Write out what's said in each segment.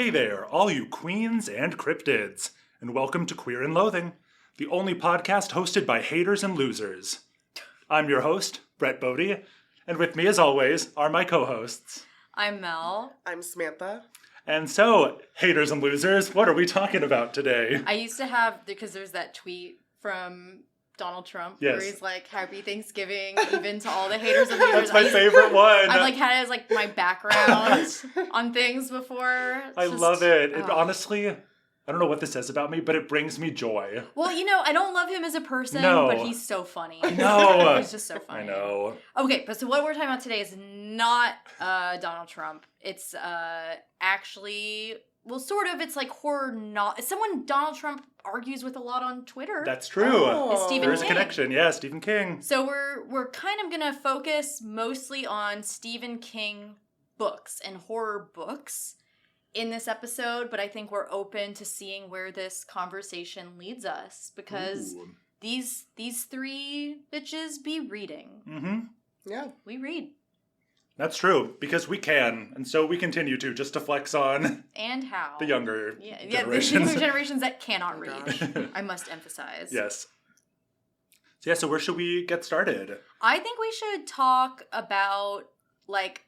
Hey there, all you queens and cryptids, and welcome to Queer and Loathing, the only podcast hosted by haters and losers. I'm your host, Brett Bodie, and with me as always are my co-hosts. I'm Mel. I'm Samantha. And so, haters and losers, what are we talking about today? I used to have, because there's that tweet from Donald Trump where he's like, Happy Thanksgiving, even to all the haters and losers. That's my favorite one. I've like had it as like my background on things before. I love it. It honestly, I don't know what this says about me, but it brings me joy. Well, you know, I don't love him as a person, but he's so funny. No. He's just so funny. I know. Okay, but so what we're talking about today is not Donald Trump. It's actually, well, sort of, it's like horror, it's someone Donald Trump argues with a lot on Twitter. That's true. It's Stephen King. There's a connection. Yeah, Stephen King. So we're kind of going to focus mostly on Stephen King books and horror books in this episode, but I think we're open to seeing where this conversation leads us because these three bitches be reading. Mm-hmm. Yeah. We read. That's true, because we can, and so we continue to, just to flex on and how the younger generations. The younger generations that cannot read. I must emphasize. Yes. So where should we get started? I think we should talk about like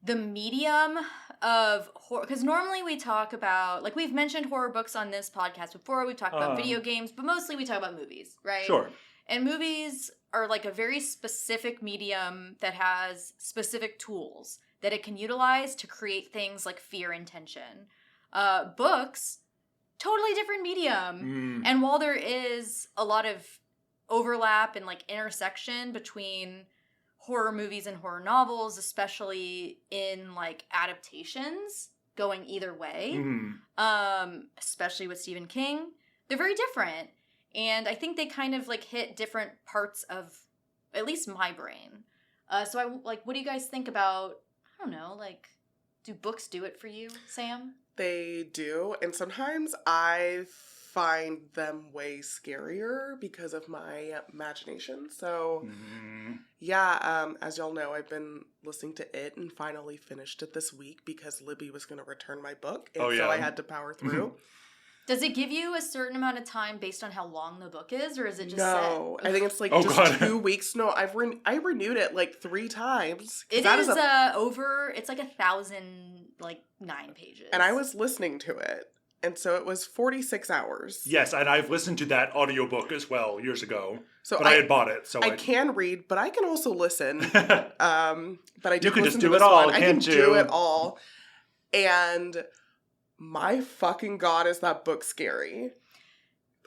the medium of horror, because normally we talk about, like, we've mentioned horror books on this podcast before. We've talked about video games, but mostly we talk about movies, right? Sure. And movies are like a very specific medium that has specific tools that it can utilize to create things like fear and tension. Books, totally different medium. And while there is a lot of overlap and like intersection between horror movies and horror novels, especially in like adaptations going either way, especially with Stephen King, they're very different. And I think they kind of like hit different parts of at least my brain. So I like, what do you guys think about, I don't know, like, do books do it for you, Sam? They do. And sometimes I find them way scarier because of my imagination. So, as y'all know, I've been listening to it and finally finished it this week because Libby was going to return my book. And so I had to power through. Does it give you a certain amount of time based on how long the book is, or is it just No, set? I think it's like 2 weeks. No, I renewed it like 3 times. It is over, it's like 1,009 pages. And I was listening to it. And so it was 46 hours. Yes, and I've listened to that audiobook as well years ago. So but I had bought it. So I can read, but I can also listen. But I do You can listen just do to it this all, one. I can't can you? do it all. And my fucking God, is that book scary.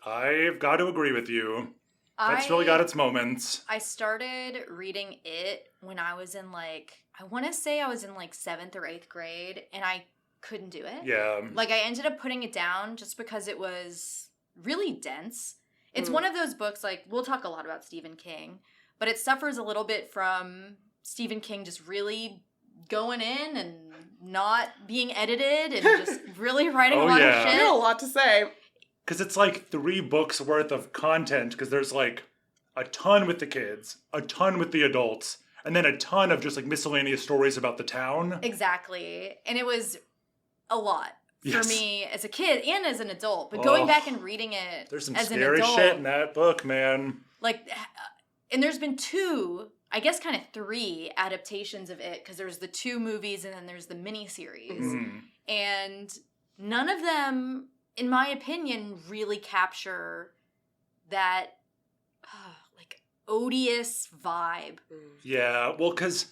I've got to agree with you. That's really got its moments. I started reading it when I was in like, I want to say I was in like 7th or 8th grade, and I couldn't do it. Yeah. Like, I ended up putting it down just because it was really dense. It's one of those books, like, we'll talk a lot about Stephen King, but it suffers a little bit from Stephen King just really going in and not being edited and just really writing a lot of shit. I got a lot to say. Because it's like 3 books worth of content, because there's like a ton with the kids, a ton with the adults, and then a ton of just like miscellaneous stories about the town. Exactly. And it was a lot for me as a kid and as an adult. But going back and reading it there's some as an scary adult, shit in that book, man. Like, and there's been 2, I guess kind of 3 adaptations of it, because there's the 2 movies and then there's the miniseries. And none of them, in my opinion, really capture that like odious vibe. Yeah, well, because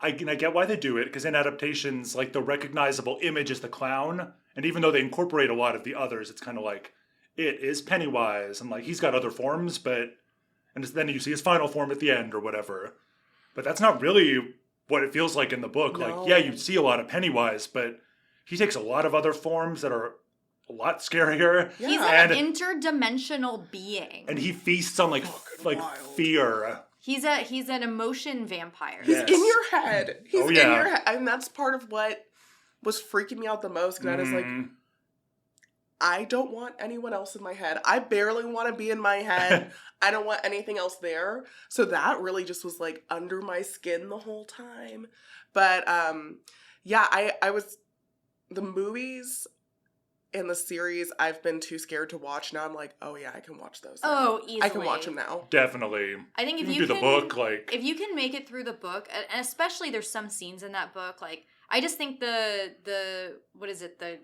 I get why they do it, because in adaptations, like, the recognizable image is the clown, and even though they incorporate a lot of the others, it's kind of like, it is Pennywise, and like, he's got other forms, but, and then you see his final form at the end or whatever. But that's not really what it feels like in the book. No. Like, yeah, you see a lot of Pennywise, but he takes a lot of other forms that are a lot scarier. Yeah. He's like an interdimensional being. And he feasts on like fear. He's an emotion vampire. He's in your head. He's in yeah. your head. And that's part of what was freaking me out the most. Because I was like, I don't want anyone else in my head. I barely want to be in my head. I don't want anything else there. So that really just was like under my skin the whole time. But yeah, I was the movies and the series I've been too scared to watch. Now I'm like, oh yeah, I can watch those now. Oh, easily. I can watch them now. Definitely. I think if you you can do the book, like... if you can make it through the book, and especially there's some scenes in that book, like, I just think the what is it, the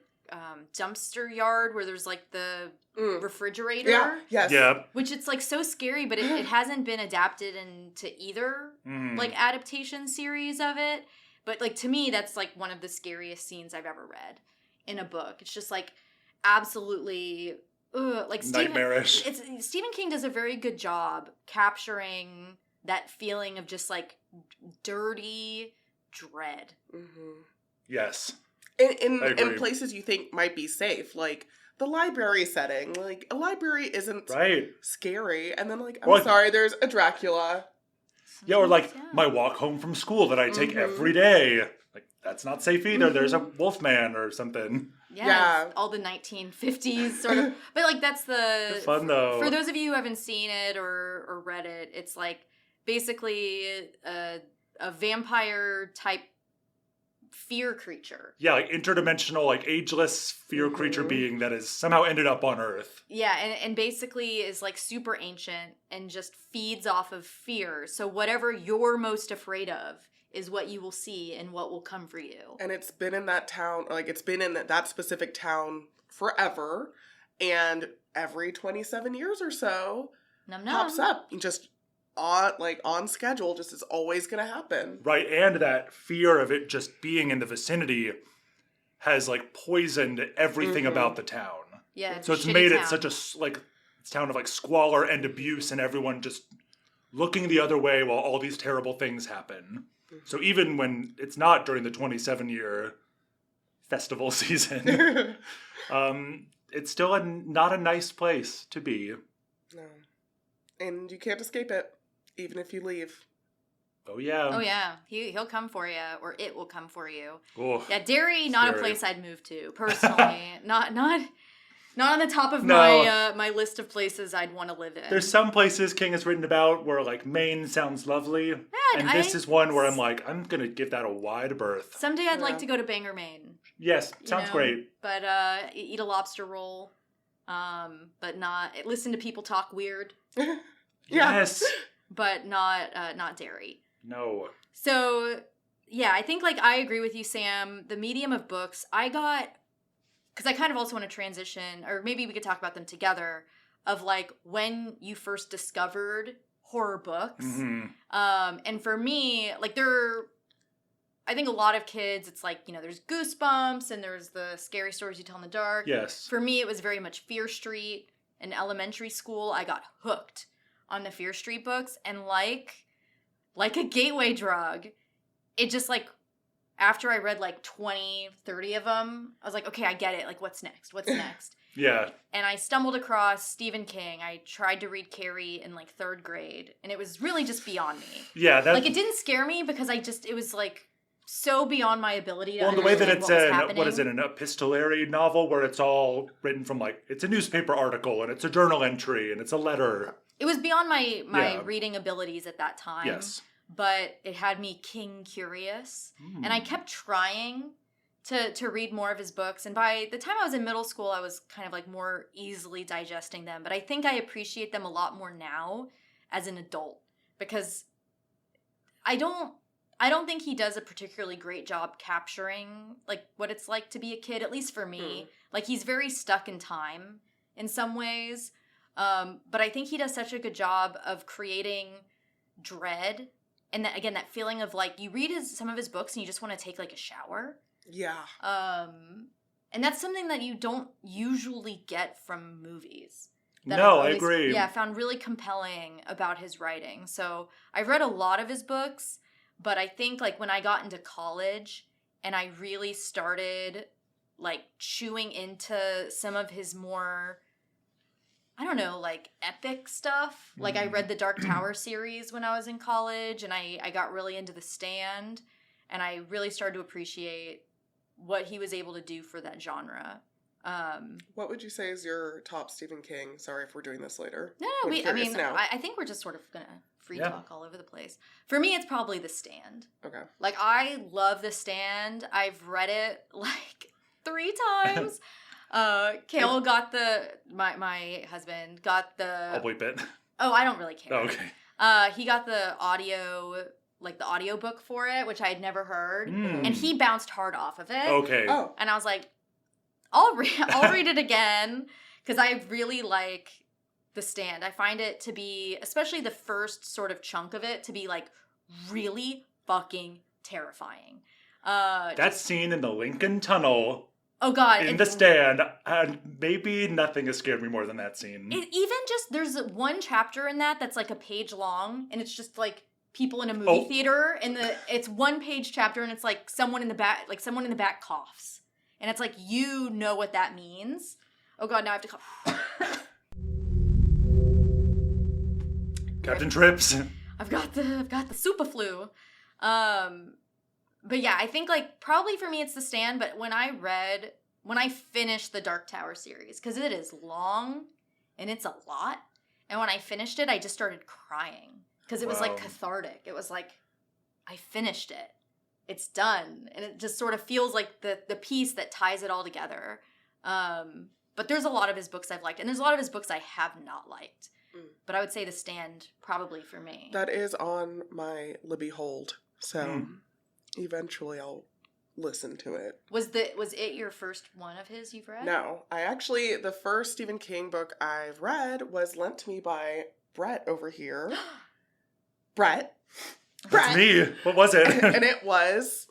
dumpster yard where there's like the refrigerator. Yeah, yes. Yeah. Which it's like so scary, but it hasn't been adapted into either like adaptation series of it. But like to me, that's like one of the scariest scenes I've ever read in a book. It's just like absolutely like nightmarish. Stephen King does a very good job capturing that feeling of just like dirty dread. Mm-hmm. Yes. In places you think might be safe, like the library setting. Like a library isn't scary, and then like I'm sorry, there's a Dracula. Yeah, or like my walk home from school that I take every day. Like that's not safe either. There's a Wolfman or something. Yeah. All the 1950s sort of. But like that's It's fun though. For those of you who haven't seen it or read it, it's like basically a vampire type fear creature. Yeah, like interdimensional, like ageless fear creature being that has somehow ended up on Earth. Yeah, and basically is like super ancient and just feeds off of fear. So whatever you're most afraid of is what you will see and what will come for you. And it's been in that town, like it's been in that specific town forever. And every 27 years or so pops up. Just on schedule, just is always going to happen. Right, and that fear of it just being in the vicinity has like poisoned everything about the town. Yeah, so it's made it such a town of like squalor and abuse, and everyone just looking the other way while all these terrible things happen. So even when it's not during the 27-year festival season, it's still not a nice place to be. No, and you can't escape it. Even if you leave. Oh, yeah. Oh, yeah. He'll come for you, or it will come for you. Oh, yeah, Derry, not a place I'd move to, personally. not on the top of my list of places I'd want to live in. There's some places King has written about where, like, Maine sounds lovely. Yeah, and this is one where I'm like, I'm going to give that a wide berth. Someday I'd like to go to Bangor, Maine. Yes, sounds great. But eat a lobster roll, but not... Listen to people talk weird. Yes. But not Derry. No. So, yeah, I think, like, I agree with you, Sam. The medium of books, because I kind of also want to transition, or maybe we could talk about them together, of, like, when you first discovered horror books. And for me, like, I think a lot of kids, it's like, there's Goosebumps, and there's the scary stories you tell in the dark. Yes. For me, it was very much Fear Street. In elementary school, I got hooked on the Fear Street books, and like a gateway drug, it just like, after I read like 20, 30 of them, I was like, okay, I get it. Like, what's next? Yeah. And I stumbled across Stephen King. I tried to read Carrie in like 3rd grade, and it was really just beyond me. Yeah. Like, it didn't scare me because it was like so beyond my ability to understand the way that it's what is it, an epistolary novel where it's all written from like, it's a newspaper article, and it's a journal entry, and it's a letter. It was beyond my reading abilities at that time. Yes. But it had me King curious. And I kept trying to read more of his books. And by the time I was in middle school, I was kind of like more easily digesting them. But I think I appreciate them a lot more now as an adult. Because I don't think he does a particularly great job capturing like what it's like to be a kid, at least for me. Like, he's very stuck in time in some ways. But I think he does such a good job of creating dread. And that feeling of like, you read some of his books and you just want to take like a shower. Yeah. And that's something that you don't usually get from movies. No, I agree. Yeah, found really compelling about his writing. So I've read a lot of his books, but I think like when I got into college and I really started like chewing into some of his more, I don't know, like epic stuff. Like, I read the Dark Tower series when I was in college, and I got really into The Stand, and I really started to appreciate what he was able to do for that genre. What would you say is your top Stephen King? Sorry if we're doing this later. No, I think we're just sort of going to free talk all over the place. For me, it's probably The Stand. Okay. Like, I love The Stand. I've read it like 3 times. Kale got my husband got the... I'll bleep it. Oh, I don't really care. Oh, okay. He got the audiobook for it, which I had never heard. Mm. And he bounced hard off of it. Okay. Oh. And I was like, I'll read it again, because I really like The Stand. I find it to be, especially the first sort of chunk of it, to be like really fucking terrifying. That scene in the Lincoln Tunnel. Oh God. In The Stand, and maybe nothing has scared me more than that scene. Even just, there's one chapter in that's like a page long, and it's just like people in a movie theater, and it's 1-page chapter, and it's like someone in the back coughs. And it's like, you know what that means. Oh God, now I have to cough. Captain Trips. I've got the super flu. But yeah, I think like probably for me it's The Stand, but when I finished the Dark Tower series, because it is long and it's a lot, and when I finished it, I just started crying because it was like cathartic. It was like, I finished it. It's done. And it just sort of feels like the piece that ties it all together. But there's a lot of his books I've liked, and there's a lot of his books I have not liked. But I would say The Stand probably for me. That is on my Libby hold, so eventually I'll listen to it. Was it your first one of his you've read? No, the first Stephen King book I've read was lent to me by Brett over here. Brett. That's me. What was it? And it was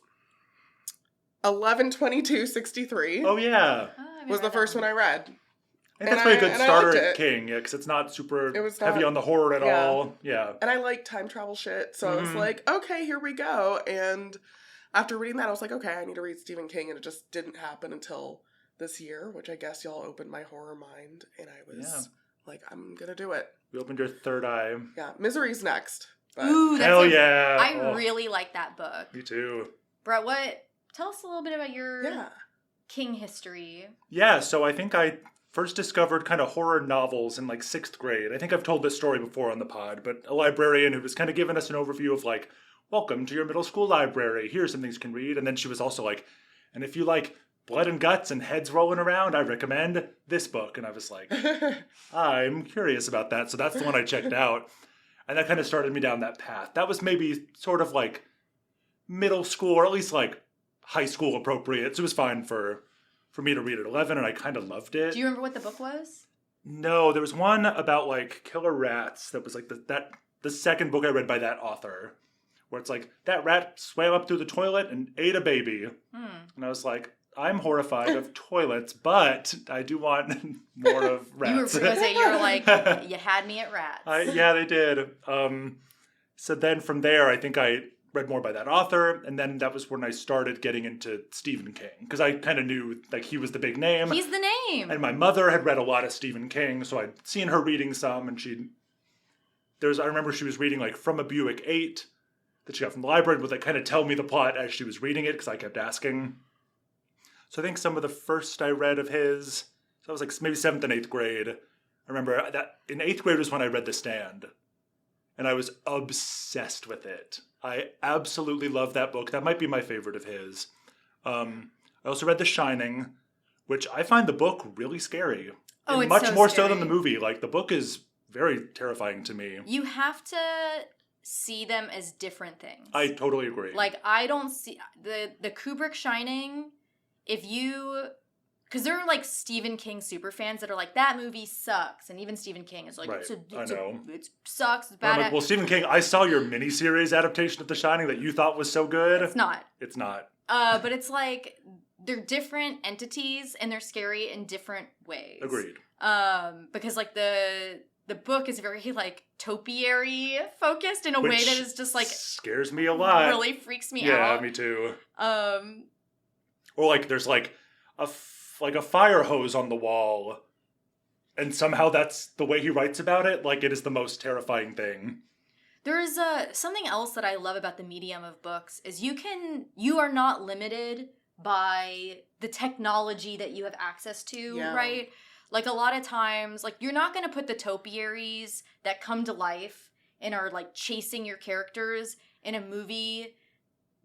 11/22/63. Oh yeah. Was the first one I read. I think that's a good starter at King, yeah, because it's not super heavy on the horror at all. Yeah. And I like time travel shit, so I was like, okay, here we go. And after reading that, I was like, okay, I need to read Stephen King, and it just didn't happen until this year, which I guess y'all opened my horror mind, and I was like, I'm gonna do it. We opened your third eye. Yeah, Misery's next. But Ooh, hell yeah! I really like that book. Me too. Brett, tell us a little bit about your King history. Yeah, so I think I first discovered kind of horror novels in like 6th grade. I think I've told this story before on the pod, but a librarian who was kind of giving us an overview of like, welcome to your middle school library. Here's some things you can read. And then she was also like, and if you like blood and guts and heads rolling around, I recommend this book. And I was like, I'm curious about that. So that's the one I checked out. And that kind of started me down that path. That was maybe sort of like middle school, or at least like high school appropriate. So it was fine for me to read at 11, and I kind of loved it. Do you remember what the book was? No, there was one about like killer rats that was like the second book I read by that author, where it's like, that rat swam up through the toilet and ate a baby. And I was like, I'm horrified of toilets, but I do want more of rats. You were like, you had me at rats. Yeah, they did. So then from there, I think I read more by that author, and then that was when I started getting into Stephen King, because I kind of knew like he was the big name. He's the name. And my mother had read a lot of Stephen King, so I'd seen her reading some, and I remember she was reading like From a Buick 8 that she got from the library, would like kind of tell me the plot as she was reading it, because I kept asking. So I think some of the first I read of his, so I was like maybe 7th and 8th grade. I remember that in 8th grade was when I read The Stand, and I was obsessed with it. I absolutely love that book. That might be my favorite of his. I also read The Shining, which I find the book really scary. Oh, and it's much so more scary. so than the movie. Like, the book is very terrifying to me. You have to see them as different things. I totally agree. Like, I don't see the Kubrick Shining, because there are like Stephen King super fans that are like, that movie sucks, and even Stephen King is like, right. it sucks, it's I'm bad. like, well, Stephen King, I saw your miniseries adaptation of The Shining that you thought was so good. It's not. It's not. But it's like, they're different entities, and they're scary in different ways. Agreed. Because like the book is very like topiary focused in a way that is just like scares me a lot. Really freaks me out. Yeah, me too. Or like there's like a fire hose on the wall, and somehow that's the way he writes about it. Like, it is the most terrifying thing. There's something else that I love about the medium of books is you are not limited by the technology that you have access to, right? Like, a lot of times, like, you're not going to put the topiaries that come to life and are like chasing your characters in a movie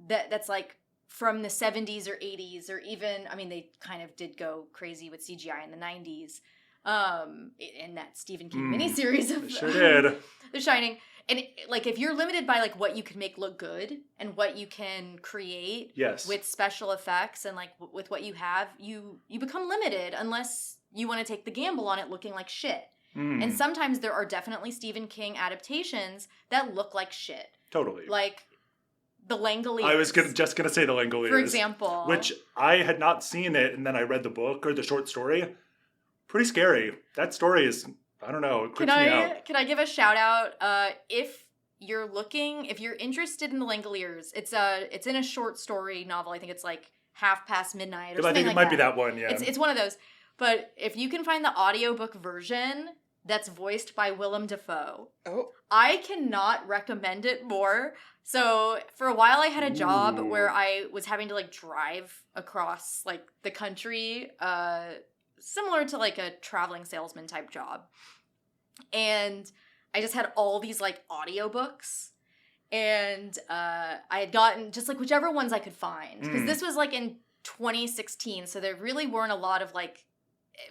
that's like from the 70s or 80s, or even, I mean, they kind of did go crazy with CGI in the 90s. In that Stephen King miniseries of Sure did. The Shining. And like, if you're limited by like what you can make look good and what you can create with special effects and like with what you have, you become limited unless you want to take the gamble on it looking like shit. And sometimes there are definitely Stephen King adaptations that look like shit. Totally. Like The Langoliers. I was just gonna say The Langoliers, for example, which I had not seen it, and then I read the book or the short story. Pretty scary. That story is, I don't know, it creeps me out. Can I give a shout out? If you're interested in The Langoliers, it's in a short story novel. I think it's like Half Past Midnight or something like that. I think it might be that one, yeah. It's one of those. But if you can find the audiobook version that's voiced by Willem Dafoe, I cannot recommend it more. So for a while I had a job where I was having to like drive across like the country, similar to like a traveling salesman type job. And I just had all these like audiobooks, and I had gotten just like whichever ones I could find, because this was like in 2016, so there really weren't a lot of like,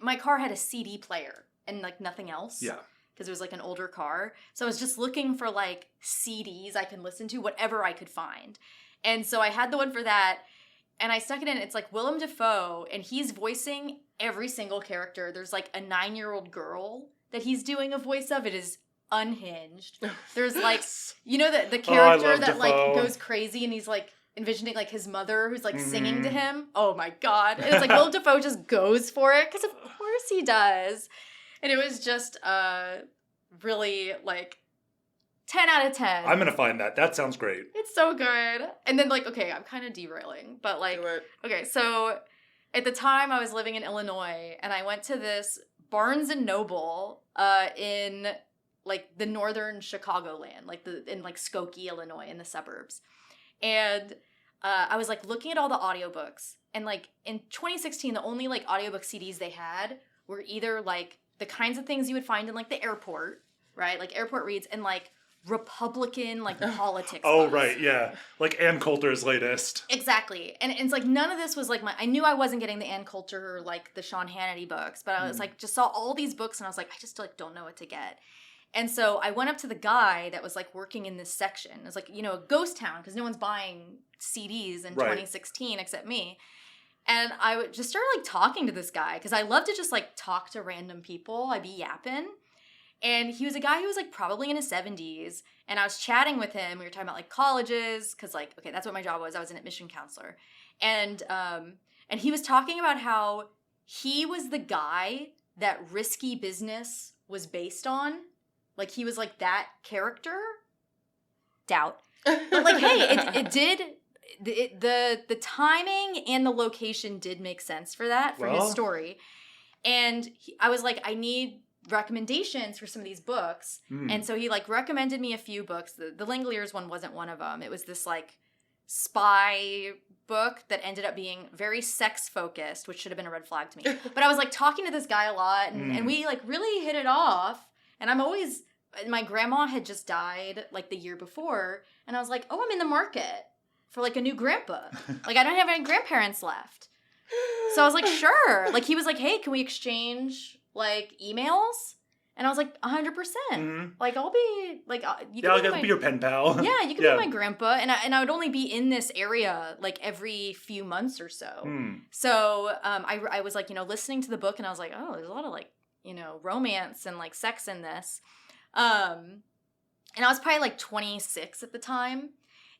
my car had a CD player and like nothing else. Yeah. Because it was like an older car. So I was just looking for like CDs I can listen to, whatever I could find. And so I had the one for that, and I stuck it in. It's like Willem Dafoe, and he's voicing every single character. There's like a 9-year-old girl that he's doing a voice of. It is unhinged. There's like, you know, the character that like goes crazy, and he's like envisioning like his mother who's like singing to him. Oh my God. And it's like Willem Dafoe just goes for it, because of course he does. And it was just really like 10 out of 10. I'm going to find that. That sounds great. It's so good. And then like, okay, I'm kind of derailing, but like, okay, so at the time I was living in Illinois, and I went to this Barnes and Noble in like the northern Chicagoland, like in like Skokie, Illinois, in the suburbs. And I was like looking at all the audiobooks, and like in 2016, the only like audiobook CDs they had were either like the kinds of things you would find in like the airport, right? Like airport reads, and like Republican like politics. Oh, right, yeah. Like Ann Coulter's latest. Exactly. And it's like none of this was like I knew I wasn't getting the Ann Coulter or like the Sean Hannity books, but I was like, just saw all these books, and I was like, I just like don't know what to get. And so I went up to the guy that was like working in this section. It was like, you know, a ghost town, because no one's buying CDs in 2016 except me. And I would just start like talking to this guy, because I love to just like talk to random people. I'd be yapping. And he was a guy who was like probably in his 70s. And I was chatting with him. We were talking about like colleges, because like, okay, that's what my job was. I was an admission counselor. And he was talking about how he was the guy that Risky Business was based on. Like he was like that character. Doubt. But like, hey, it did. The timing and the location did make sense for that, for his story. And I was like, I need recommendations for some of these books. And so he like recommended me a few books. The Langoliers one wasn't one of them. It was this like spy book that ended up being very sex focused, which should have been a red flag to me. But I was like talking to this guy a lot, and we like really hit it off. And my grandma had just died like the year before, and I was like, oh, I'm in the market for like a new grandpa. Like I don't have any grandparents left. So I was like, sure. Like he was like, hey, can we exchange like emails? And I was like, 100%. Like I'll be like, you can I'll be your pen pal. Yeah, you can be my grandpa, and I would only be in this area like every few months or so. So I was like, you know, listening to the book, and I was like, oh, there's a lot of like, you know, romance and like sex in this. And I was probably like 26 at the time.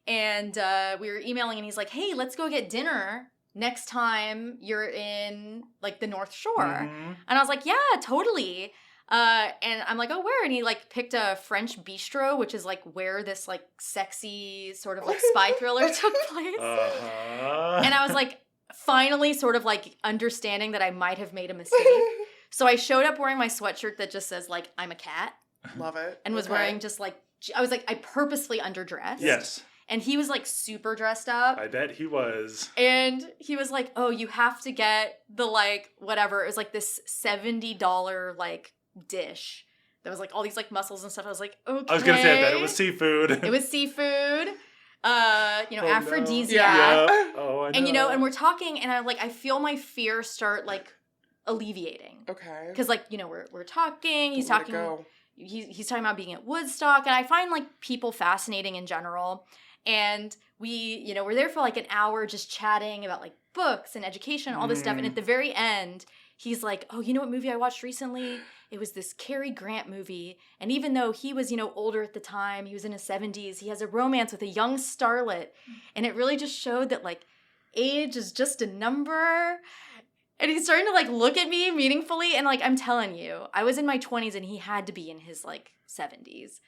And we were emailing, and he's like, hey, let's go get dinner next time you're in like the North Shore. And I was like, yeah, totally. And I'm like, oh, where? And he like picked a French bistro, which is like where this like sexy sort of like spy thriller took place. And I was like, finally sort of like understanding that I might have made a mistake. So I showed up wearing my sweatshirt that just says like, I'm a cat. Love it. And was wearing just like, I was like, I purposefully underdressed. Yes. And he was like super dressed up. I bet he was. And he was like, oh, you have to get the like, whatever. It was like this $70 like dish. There was like all these like mussels and stuff. I was like, okay. I was going to say that. It was seafood. It was seafood. No. aphrodisiac. Yeah. Oh, I know. And and we're talking, and I feel my fear start alleviating. Okay. Because we're talking. He's Where'd it talking. go? He's talking about being at Woodstock, and I find people fascinating in general. And we're there for an hour just chatting about books and education, all this stuff. And at the very end, he's like, "Oh, you know what movie I watched recently? It was this Cary Grant movie. And even though he was, older at the time, he was in his 70s, he has a romance with a young starlet. And it really just showed that age is just a number." And he's starting to look at me meaningfully. And I'm telling you, I was in my 20s and he had to be in his 70s.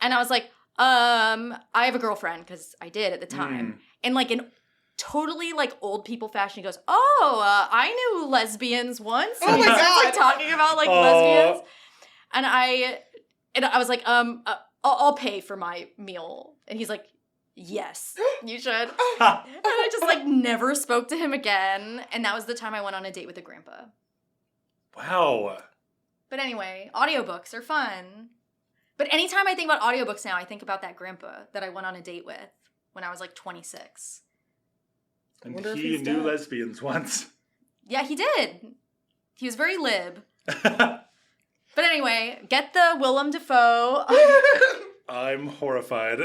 And I was like, I have a girlfriend, because I did at the time. And in totally old people fashion, he goes, "Oh, I knew lesbians once." Oh And my he starts God. talking about lesbians. And I was like, I'll pay for my meal. And he's like, "Yes, you should." And I just never spoke to him again. And that was the time I went on a date with a grandpa. Wow. But anyway, audiobooks are fun. But anytime I think about audiobooks now, I think about that grandpa that I went on a date with when I was 26. And Wonder if he he's knew dead. lesbians once. Yeah, he did. He was very lib. But anyway, get the Willem Dafoe. I'm horrified.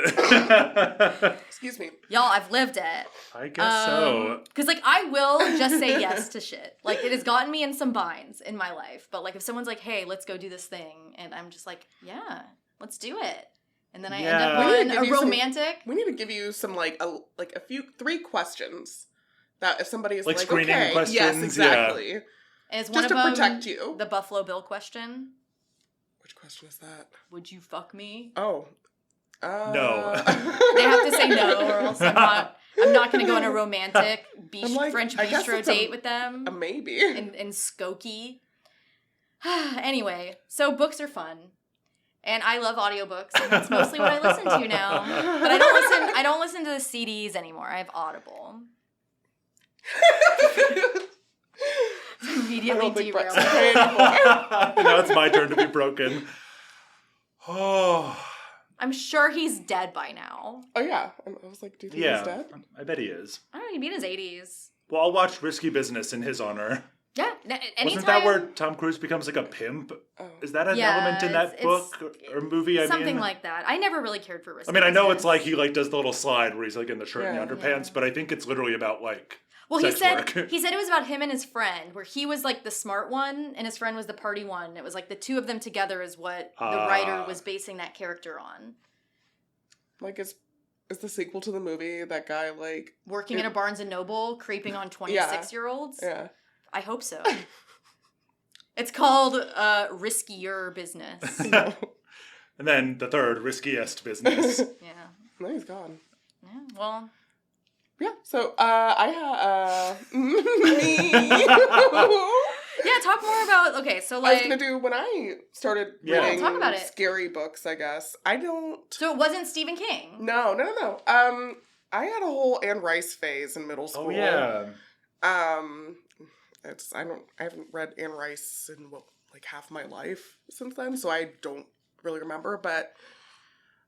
Excuse me. Y'all, I've lived it. I guess so. Because, I will just say yes to shit. It has gotten me in some binds in my life. But, if someone's like, "Hey, let's go do this thing," and I'm just like, "Yeah, let's do it." And then I end up We need to on give a you some- romantic. We need to give you some three questions that if somebody is screening okay, questions, yes, exactly. And is one Just of to them protect you. the Buffalo Bill question? Which question is that? Would you fuck me? Oh. No. They have to say no, or else I'm not going to go on a romantic French I guess bistro it's date with them a maybe. in Skokie. Anyway, so books are fun. And I love audiobooks, and that's mostly what I listen to now. But I don't listen to the CDs anymore. I have Audible. Immediately derailed. Now it's my turn to be broken. Oh. I'm sure he's dead by now. Oh yeah. I was like, do you think he's dead? I bet he is. I don't know, he'd be in his 80s. Well, I'll watch Risky Business in his honor. Yeah, anytime. Wasn't that where Tom Cruise becomes a pimp? Oh. Is that an element in that book or movie? Something like that. I never really cared for Risky I know Business. it's he does the little slide where he's in the shirt and the underpants, but I think it's literally about Well, sex work. he said it was about him and his friend, where he was the smart one and his friend was the party one. It was the two of them together is what the writer was basing that character on. Is the sequel to the movie that guy Working in a Barnes and Noble, creeping on 26-year-olds? Yeah. I hope so. It's called Riskier Business. And then the third, Riskiest Business. Yeah. No, he's gone. Yeah, well. Yeah, so I have me. Yeah, talk more about, okay, so I was gonna do when I started reading talk about it. scary books, I guess. I don't. So it wasn't Stephen King? No. I had a whole Anne Rice phase in middle school. Oh yeah. I haven't read Anne Rice in half my life since then, so I don't really remember. But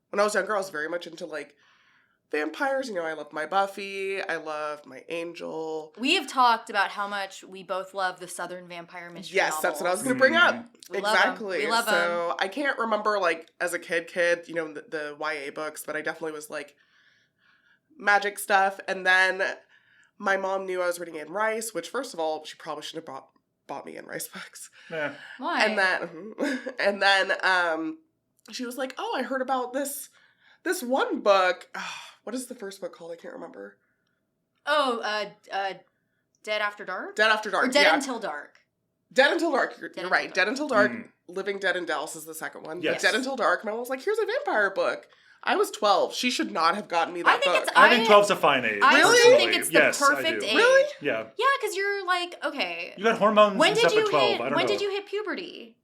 when I was younger, I was very much into vampires. I loved my Buffy. I loved my Angel. We have talked about how much we both love the Southern Vampire mystery Yes, novels. that's what I was going to bring up. We love 'em. Exactly. We love 'em. So I can't remember as a kid, the YA books, but I definitely was magic stuff. And then my mom knew I was reading Anne Rice, which first of all, she probably shouldn't have bought me Anne Rice books. Yeah. Why? And then she was like, "Oh, I heard about this one book. What is the first book called? I can't remember." Oh, Dead After Dark? Dead After Dark. Or Dead yeah. Until Dark. Dead Until Dark. You're Until right. Dark. Dead Until Dark. Living Dead in Dallas is the second one. Yes. Dead Until Dark. My mom was like, "Here's a vampire book." I was 12. She should not have gotten me that book. I think 12's a fine age. I Really? still think it's the Yes, I perfect do. age. Really? Yeah. Yeah, because you're okay. You got hormones When and did stuff you at 12. hit? I don't When know. did you hit puberty?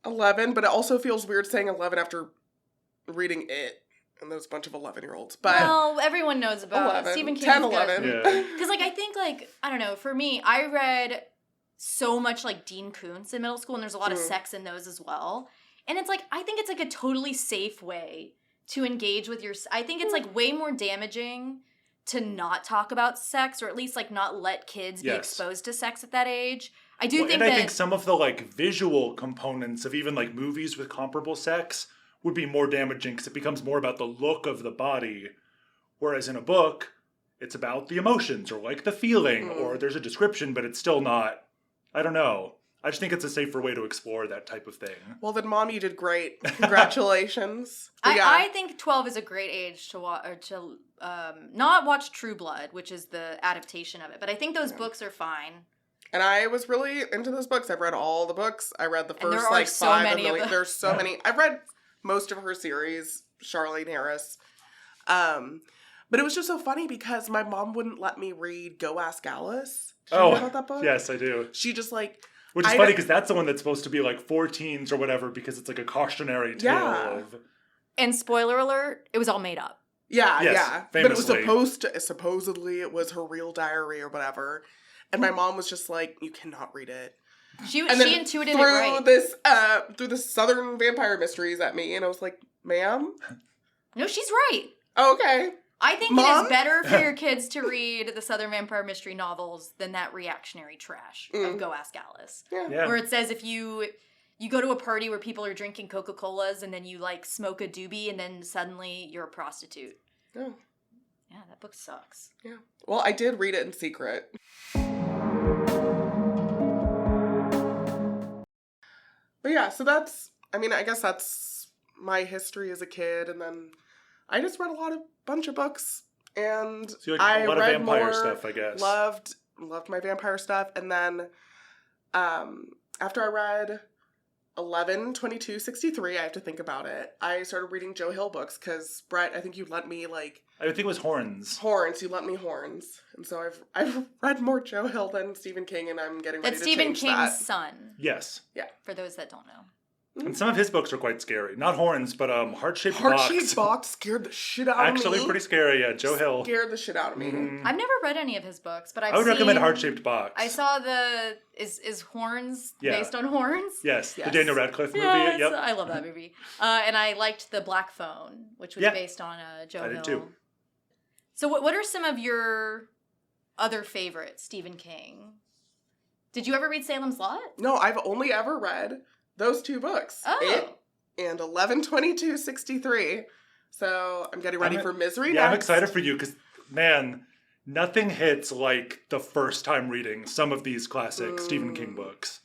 11, but it also feels weird saying 11 after reading It. And there's a bunch of 11-year-olds. But Well, everyone knows about 11. Stephen King. 10, 11. Yeah. Because I think I don't know. For me, I read so much Dean Koontz in middle school, and there's a lot of sex in those as well. And it's I think it's a totally safe way to engage with your... I think it's, like, way more damaging to not talk about sex, or at least, like, not let kids be exposed to sex at that age. I do think and I think some of the, like, visual components of even, like, movies with comparable sex would be more damaging because it becomes more about the look of the body, whereas in a book, it's about the emotions or, like, the feeling, or there's a description, but it's still not... I don't know. I just think it's a safer way to explore that type of thing. Well, then, Mom, you did great. Congratulations. I think 12 is a great age to not watch True Blood, which is the adaptation of it, but I think those books are fine. And I was really into those books. I've read all the books. I read the first, like, so 5 many of them. There's so many. I've read most of her series, Charlene Harris. But it was just so funny because my mom wouldn't let me read Go Ask Alice. Did you know about that book? Yes, I do. She just, like... Which is funny because that's the one that's supposed to be, like, for teens or whatever, because it's, like, a cautionary tale of... And spoiler alert, it was all made up. Yeah, yes, yeah. famously. But it was supposedly it was her real diary or whatever. And my mom was just like, you cannot read it. She intuited it right. Through the Southern Vampire Mysteries at me, and I was like, ma'am? No, she's right. Okay. I think Mom? it is better for your kids to read the Southern Vampire Mystery novels than that reactionary trash of Go Ask Alice. Yeah. Where it says if you go to a party where people are drinking Coca-Colas and then you, like, smoke a doobie and then suddenly you're a prostitute. Oh. Yeah, that book sucks. Yeah. Well, I did read it in secret. But yeah, so I guess that's my history as a kid, and then I just read a bunch of books, and so you like a lot of vampire stuff, I guess. Loved my vampire stuff, and then after I read 11, 22, 63, I have to think about it, I started reading Joe Hill books, because, Brett, I think you let me, like... I think it was Horns. You let me Horns. And so I've read more Joe Hill than Stephen King, and I'm getting ready to change that. That's Stephen King's son. Yes. Yeah. For those that don't know. And some of his books are quite scary. Not Horns, but Heart-Shaped Box. Heart-Shaped Box scared the shit out of me. Actually pretty scary, yeah. Joe Hill. Scared the shit out of me. Mm-hmm. I've never read any of his books, but I would recommend Heart-Shaped Box. I saw is Horns based on Horns? Yes, the Daniel Radcliffe movie. Yes, Yep. I love that movie. And I liked The Black Phone, which was based on Joe Hill. I did too. So what are some of your other favorites, Stephen King? Did you ever read Salem's Lot? No, I've only ever read those 2 books. Oh. It and 11, 22, 63. So I'm getting ready for Misery next. I'm excited for you because, man, nothing hits like the first time reading some of these classic Stephen King books.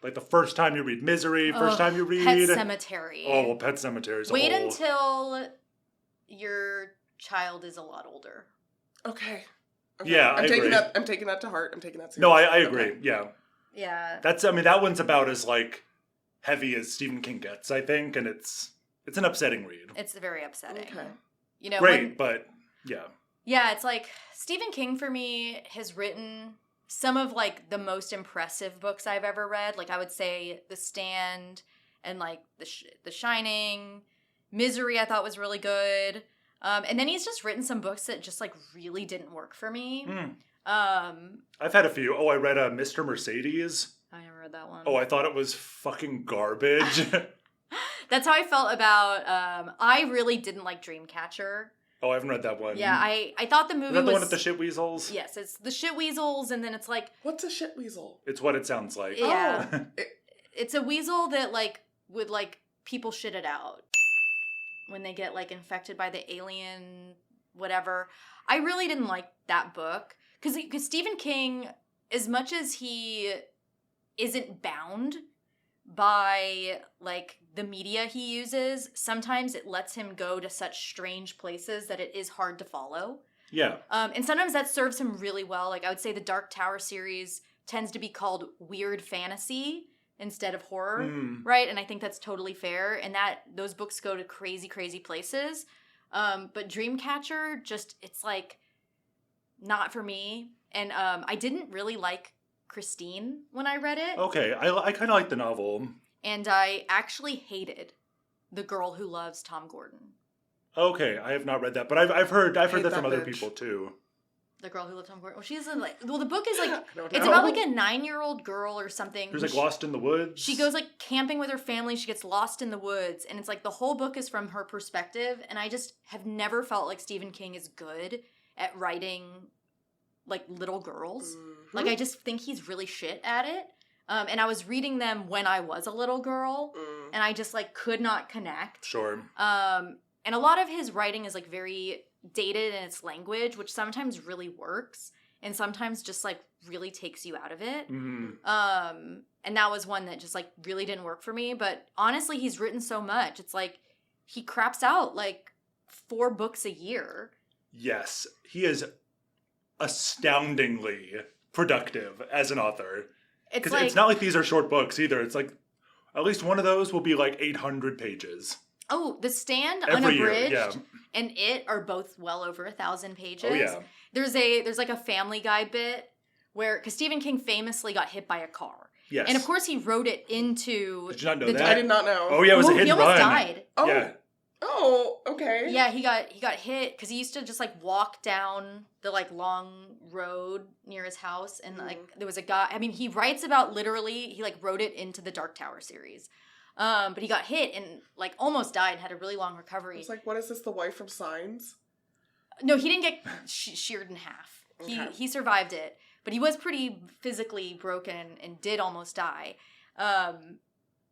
Like the first time you read Misery, first time you read... Pet Sematary. Oh, well, Pet Sematary is Wait until your child is a lot older. Okay. Yeah, I'm taking agree. I'm taking that to heart. I'm taking that seriously. No, I agree. Okay. Yeah. Yeah. That one's about as, like, heavy as Stephen King gets, I think, and it's an upsetting read. It's very upsetting. Okay. You know, great, but yeah. Yeah, it's like Stephen King for me has written some of, like, the most impressive books I've ever read. Like, I would say The Stand and, like, The Shining. Misery I thought was really good. And then he's just written some books that just, like, really didn't work for me. I've had a few. Oh, I read Mr. Mercedes. I never read that one. Oh, I thought it was fucking garbage. That's how I felt about, I really didn't like Dreamcatcher. Oh, I haven't read that one. Yeah, I thought the movie was... Is that the one with the shitweasels? Yes, it's the shitweasels, and then it's like... What's a shitweasel? It's what it sounds like. Yeah. Oh. It's a weasel that, like, would, like, people shit it out when they get, like, infected by the alien whatever. I really didn't like that book. Because Stephen King, as much as he isn't bound by, like, the media he uses, sometimes it lets him go to such strange places that it is hard to follow. Yeah. And sometimes that serves him really well. Like, I would say the Dark Tower series tends to be called weird fantasy instead of horror, right? And I think that's totally fair. And those books go to crazy, crazy places. But Dreamcatcher, just, it's like, not for me. And I didn't really like Christine when I read it. Okay, I kind of like the novel. And I actually hated The Girl Who Loves Tom Gordon. Okay, I have not read that, but I've heard that from other bitch. people too. The Girl Who Lived Home. Well, she's in like. Well, the book is like. don't It's know. about like a 9-year-old girl or something. Who's like lost in the woods. She goes like camping with her family. She gets lost in the woods, and it's like the whole book is from her perspective. And I just have never felt like Stephen King is good at writing like little girls. Mm-hmm. Like I just think he's really shit at it. And I was reading them when I was a little girl, and I just like could not connect. Sure. And a lot of his writing is like very dated in its language, which sometimes really works and sometimes just like really takes you out of it. Mm-hmm. And that was one that just like really didn't work for me. But honestly, he's written so much. It's like he craps out like 4 books a year. Yes, he is astoundingly productive as an author. It's Because like, it's not like these are short books either. It's like at least one of those will be like 800 pages. oh, The Stand, Every year, Unabridged, yeah. and It are both well over 1,000 pages. Oh, yeah. There's like a Family Guy bit where, because Stephen King famously got hit by a car. Yes. And of course he wrote it into... Did you not know the that? I did not know. Oh, yeah, it was a hit he and almost run. died. Oh. Yeah. Oh, okay. Yeah, he got hit because he used to just like walk down the like long road near his house, and like there was a guy. I mean, he writes about literally he like wrote it into the Dark Tower series, but he got hit and like almost died and had a really long recovery. It's like, what is this? The wife from Signs? No, he didn't get sheared in half. Okay. He survived it, but he was pretty physically broken and did almost die.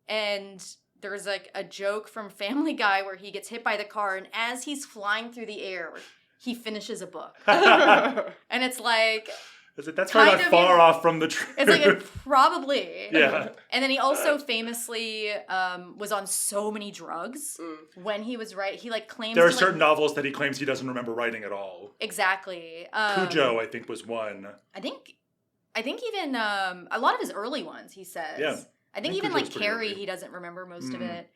And there's like a joke from Family Guy where he gets hit by the car, and as he's flying through the air, he finishes a book. And it's like... That's probably kind not of far off from the truth. It's like, probably. Yeah. And then he also famously was on so many drugs when he was writing. He like claims There are to, certain like, novels that he claims he doesn't remember writing at all. Exactly. Cujo, I think, was one. I think even a lot of his early ones, he says. Yeah. I think I think even Cujo's like pretty Carrie, early. he doesn't remember most of it.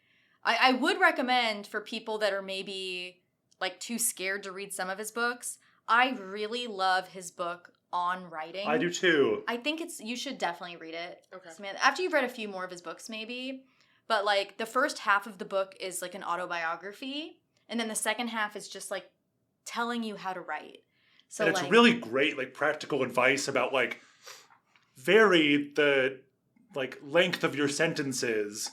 I would recommend for people that are maybe like too scared to read some of his books. I really love his book on writing. I do too. I think you should definitely read it. Okay. Samantha, after you've read a few more of his books, maybe. But like the first half of the book is like an autobiography, and then the second half is just like telling you how to write. So And it's like, really great, like practical advice about like vary the like length of your sentences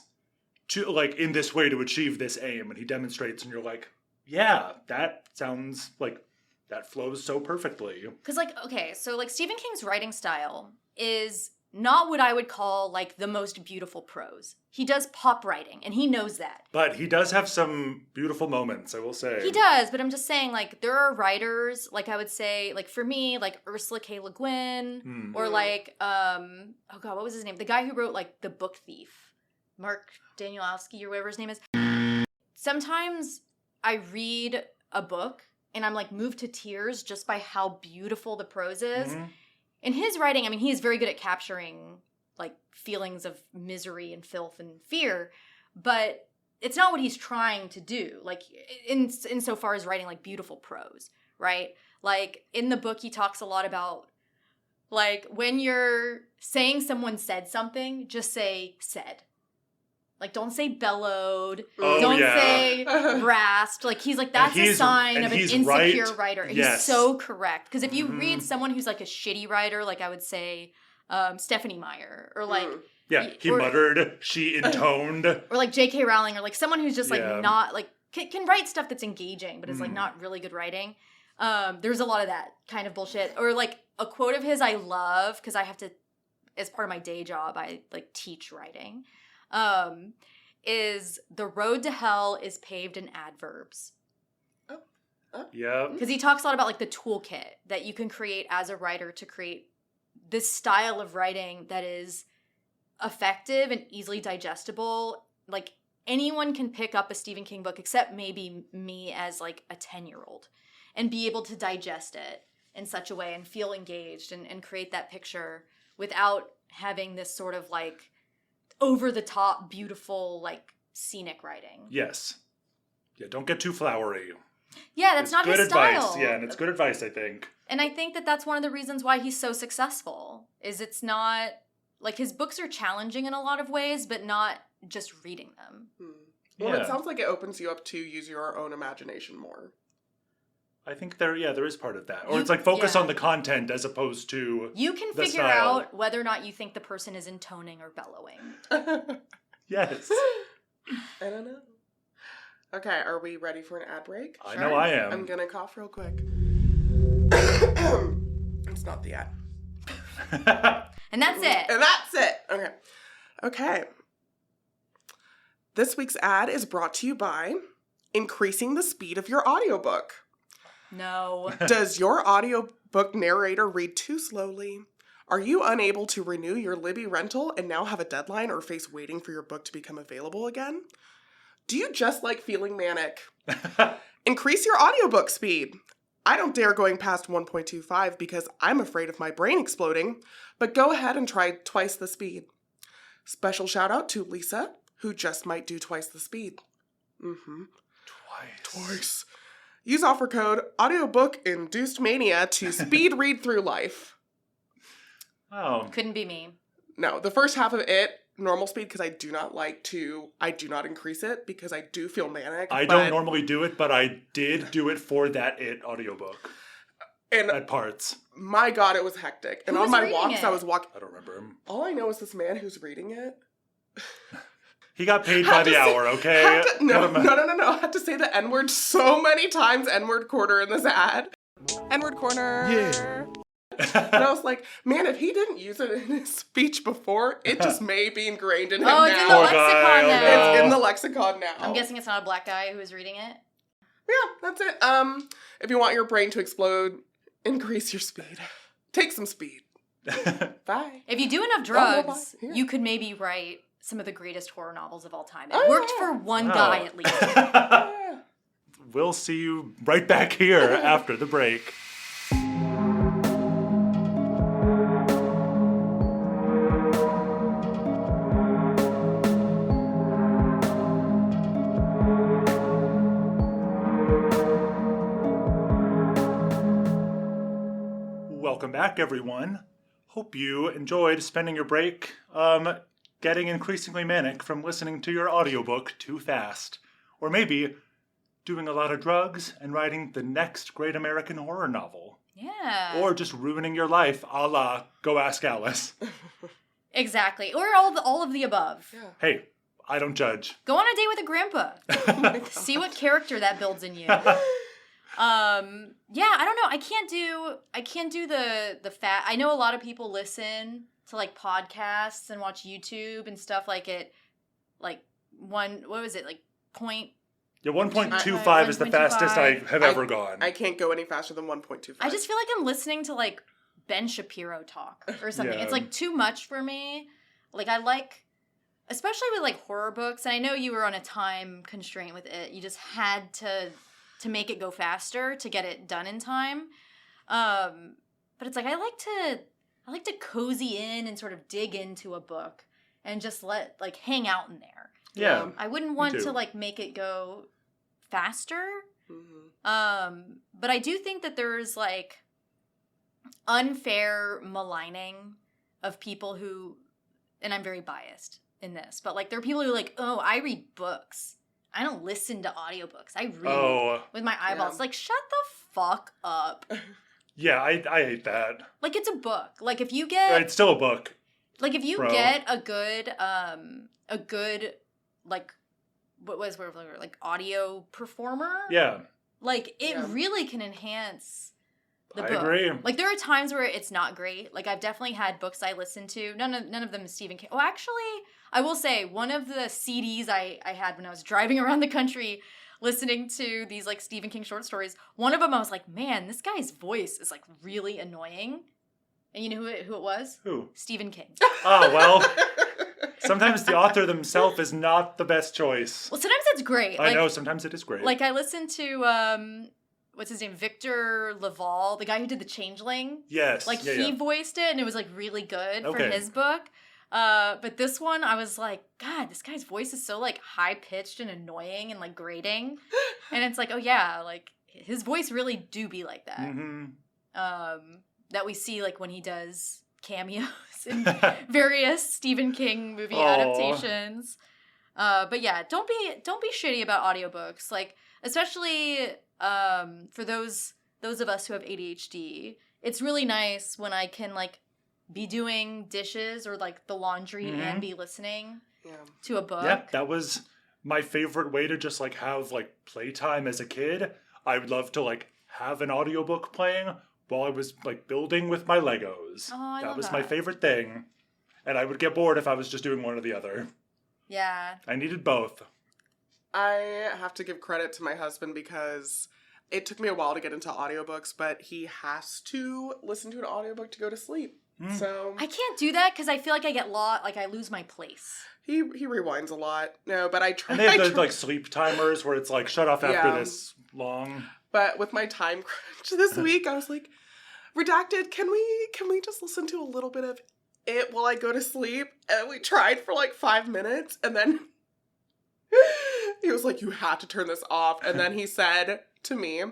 to like in this way to achieve this aim. And he demonstrates, and you're like, yeah, that sounds like that flows so perfectly. because like, okay, so like Stephen King's writing style is not what I would call like the most beautiful prose. He does pop writing, and he knows that. But he does have some beautiful moments, I will say. He does, but I'm just saying, like, there are writers, like I would say, like for me, like Ursula K. Le Guin, or like, oh god, what was his name? The guy who wrote like The Book Thief, Mark Danielowski or whatever his name is. Sometimes I read a book and I'm like moved to tears just by how beautiful the prose is. In his writing, I mean, he is very good at capturing like feelings of misery and filth and fear, but it's not what he's trying to do. Like insofar as writing like beautiful prose, right? Like in the book, he talks a lot about like when you're saying someone said something, just say said. Like, don't say bellowed. Oh, don't yeah. say rasped. Like, he's like, that's a sign of an insecure writer. He's Yes. so correct. Because if you read someone who's like a shitty writer, like I would say Stephanie Meyer, or like... Yeah, he or, muttered, she intoned. Or like J.K. Rowling, or like someone who's just like Yeah. not, like, can write stuff that's engaging, but is like not really good writing. There's a lot of that kind of bullshit. Or like a quote of his I love, because I have to, as part of my day job, I like teach writing. Is the road to hell is paved in adverbs. Yeah. Because he talks a lot about like the toolkit that you can create as a writer to create this style of writing that is effective and easily digestible. Like anyone can pick up a Stephen King book except maybe me as like a 10-year-old and be able to digest it in such a way and feel engaged and create that picture without having this sort of like over the top, beautiful, like scenic writing. Yes. Yeah, don't get too flowery. Yeah, that's It's not good his advice. style. Yeah, and it's good advice, I think. And I think that that's one of the reasons why he's so successful. Is it's not like his books are challenging in a lot of ways, but not just reading them. Well, Yeah. it sounds like it opens you up to use your own imagination more. I think there is part of that. Or it's like focus on the content as opposed to you can the figure style. out whether or not you think the person is intoning or bellowing. Yes. I don't know. Okay, are we ready for an ad break? I know I am. I'm gonna cough real quick. It's not the ad. And that's it. And that's it. Okay. Okay. This week's ad is brought to you by increasing the speed of your audiobook. No. Does your audiobook narrator read too slowly? Are you unable to renew your Libby rental and now have a deadline or face waiting for your book to become available again? Do you just like feeling manic? Increase your audiobook speed. I don't dare going past 1.25 because I'm afraid of my brain exploding, but go ahead and try twice the speed. Special shout out to Lisa, who just might do twice the speed. Twice. Use offer code AudiobookInducedMania to speed read through life. Oh. Couldn't be me. No, the first half of it, normal speed, because I do not increase it because I do feel manic. I don't normally do it, but I did do it for that audiobook. And at parts. My God, it was hectic. And Who on was my reading walks, it? I was walking. I don't remember him. All I know is this man who's reading it. He got paid by the hour, okay? No. I had to say the N-word so many times, N-word corner in this ad. N-word corner. Yeah. And I was like, man, if he didn't use it in his speech before, it just may be ingrained in him Oh, now. it's in the Poor lexicon guy, oh now. no. It's in the lexicon now. I'm guessing it's not a black guy who is reading it. Yeah, that's it. If you want your brain to explode, increase your speed. Take some speed. Bye. If you do enough no, drugs, bye. Here. you could maybe write some of the greatest horror novels of all time. It Oh, worked yeah. for one Wow. guy at least. Yeah. We'll see you right back here after the break. Welcome back, everyone. Hope you enjoyed spending your break getting increasingly manic from listening to your audiobook too fast. Or maybe doing a lot of drugs and writing the next great American horror novel. Yeah. Or just ruining your life, a la Go Ask Alice. Exactly. Or all of the above. Yeah. Hey, I don't judge. Go on a date with a grandpa. Oh my God. See what character that builds in you. Yeah, I don't know. I can't do the fat. I know a lot of people listen to like podcasts and watch YouTube and stuff like it. Like what was it? Like point. Yeah, 1.25 is the fastest I have ever gone. I can't go any faster than 1.25. I just feel like I'm listening to like Ben Shapiro talk or something. Yeah. It's like too much for me. Like I like, especially with like horror books. And I know you were on a time constraint with it. You just had to make it go faster to get it done in time. But it's like I like to cozy in and sort of dig into a book and just hang out in there. yeah. I wouldn't want too. to like make it go faster. Mhm. But I do think that there's like unfair maligning of people who, and I'm very biased in this, but like there are people who are like, oh, I read books. I don't listen to audiobooks. I read with my eyeballs. Yeah. Like, shut the fuck up. Yeah, I hate that. Like, it's a book. Like, if you get It's still a book. like if you Bro. get a good like like audio performer, Yeah, like it Yeah. really can enhance the I book. agree. Like there are times where it's not great. Like I've definitely had books I listened to. None of them is Stephen King. Oh, actually, I will say one of the CDs I had when I was driving around the country listening to these like Stephen King short stories. One of them I was like, man, this guy's voice is like really annoying. And you know who it was? Who? Stephen King. Oh, well, sometimes the author themselves is not the best choice. Well, sometimes it's great. I know, sometimes it is great. Like I listened to what's his name? Victor Laval, the guy who did The Changeling. Yes. Like yeah, he yeah. voiced it and it was like really good for Okay. his book. But this one I was like, God, this guy's voice is so like high pitched and annoying and like grating. And it's like, oh yeah, like his voice really do be like that. Mm-hmm. That we see like when he does cameos in various Stephen King movie Aw. adaptations. But yeah, don't be shitty about audiobooks. Like especially for those those of us who have ADHD, it's really nice when I can, like, be doing dishes or, like, the laundry and be listening to a book. Yeah, that was my favorite way to just, like, have, like, playtime as a kid. I would love to, like, have an audiobook playing while I was, like, building with my Legos. Oh, I that love was that. my favorite thing. And I would get bored if I was just doing one or the other. Yeah. I needed both. I have to give credit to my husband because it took me a while to get into audiobooks, but he has to listen to an audiobook to go to sleep. So I can't do that because I feel like I get lost, like I lose my place. he rewinds a lot. No, but I try. And they have those, like, sleep timers where it's, like, shut off after this long. But with my time crunch this week, I was like, Redacted, can we just listen to a little bit of it while I go to sleep? And we tried for like 5 minutes, and then he was like, you have to turn this off. And then he said to me,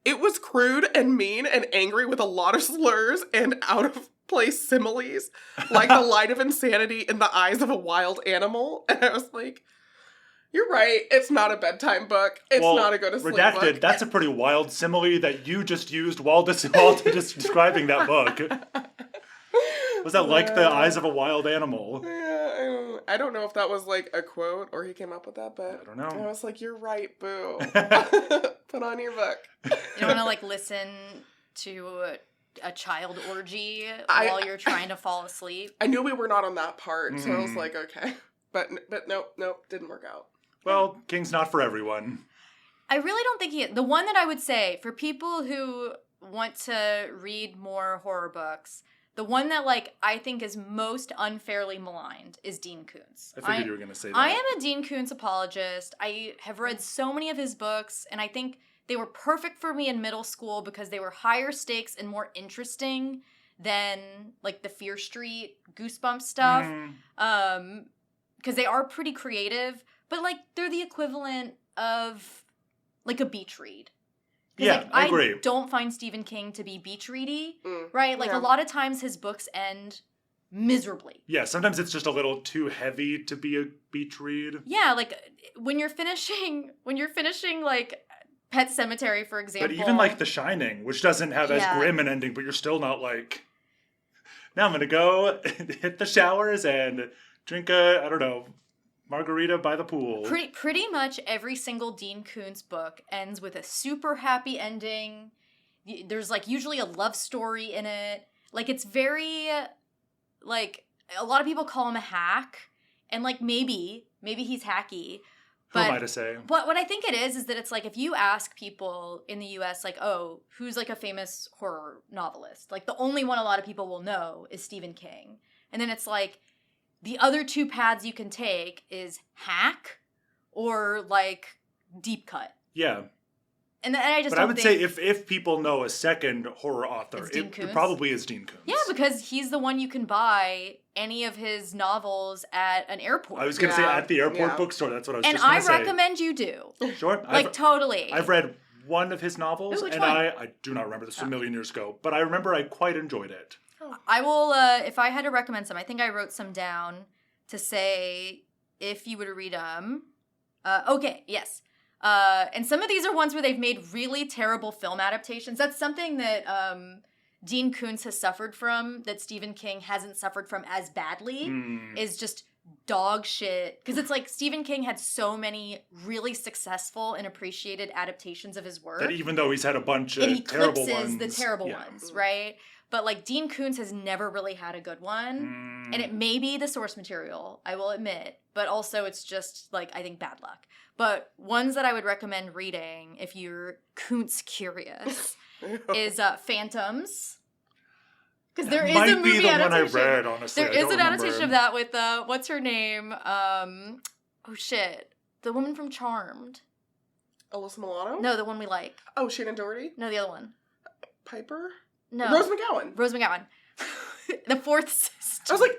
it was crude and mean and angry with a lot of slurs and out of place similes, like the light of insanity in the eyes of a wild animal. And I was like, you're right. It's not a bedtime book. It's not a go to sleep Redacted, book. that's a pretty wild simile that you just used while describing that book. Was that like the eyes of a wild animal? Yeah, I don't know if that was like a quote or he came up with that, but I don't know. I was like, you're right, boo. Put on your book. You don't want to, like, listen to a child orgy while you're trying to fall asleep. I knew we were not on that part, so I was like, okay. But nope, didn't work out. Well, King's not for everyone. I really don't think the one that I would say for people who want to read more horror books, the one that, like, I think is most unfairly maligned is Dean Koontz. I figured you were going to say that. I am a Dean Koontz apologist. I have read so many of his books, and I think they were perfect for me in middle school because they were higher stakes and more interesting than, like, the Fear Street Goosebumps stuff. Because they are pretty creative, but, like, they're the equivalent of, like, a beach read. Yeah, like, I agree. I don't find Stephen King to be beach ready, right? Like, a lot of times his books end miserably. Yeah, sometimes it's just a little too heavy to be a beach read. Yeah, like, when you're finishing, like, Pet Sematary, for example. But even, like, The Shining, which doesn't have as grim an ending, but you're still not like, now I'm going to go hit the showers and drink I don't know, margarita by the pool. Pretty much every single Dean Koontz book ends with a super happy ending. There's, like, usually a love story in it. Like, it's very, like, a lot of people call him a hack. And, like, maybe he's hacky. Who am I to say? But what I think it is that it's, like, if you ask people in the U.S., like, oh, who's, like, a famous horror novelist? Like, the only one a lot of people will know is Stephen King. And then it's, like, the other two paths you can take is hack or, like, deep cut. Yeah. And I just but don't I would say if people know a second horror author, it probably is Dean Koontz. Yeah, because he's the one you can buy any of his novels at an airport. I was going to say at the airport bookstore. That's what I was just going to say. And I recommend you do. Sure. Like, totally. I've read one of his novels, which and one? I do not remember this from a million years ago, but I remember I quite enjoyed it. I will, if I had to recommend some, I think I wrote some down to say if you were to read them. Okay, yes. And some of these are ones where they've made really terrible film adaptations. That's something that Dean Koontz has suffered from, that Stephen King hasn't suffered from as badly, is just dog shit. Because it's like Stephen King had so many really successful and appreciated adaptations of his work. That even though he's had a bunch of terrible ones. The terrible ones, right? But, like, Dean Koontz has never really had a good one. And it may be the source material, I will admit. But also it's just, like, I think bad luck. But ones that I would recommend reading if you're Koontz curious is Phantoms. Because there is a movie adaptation. Might be the one I read, honestly. There is an adaptation of that with, what's her name? Oh, shit. The woman from Charmed. Alyssa Milano? No, the one we like. Oh, Shannon Doherty? No, the other one. Piper? No. Rose McGowan. Rose McGowan. The fourth sister. I was like,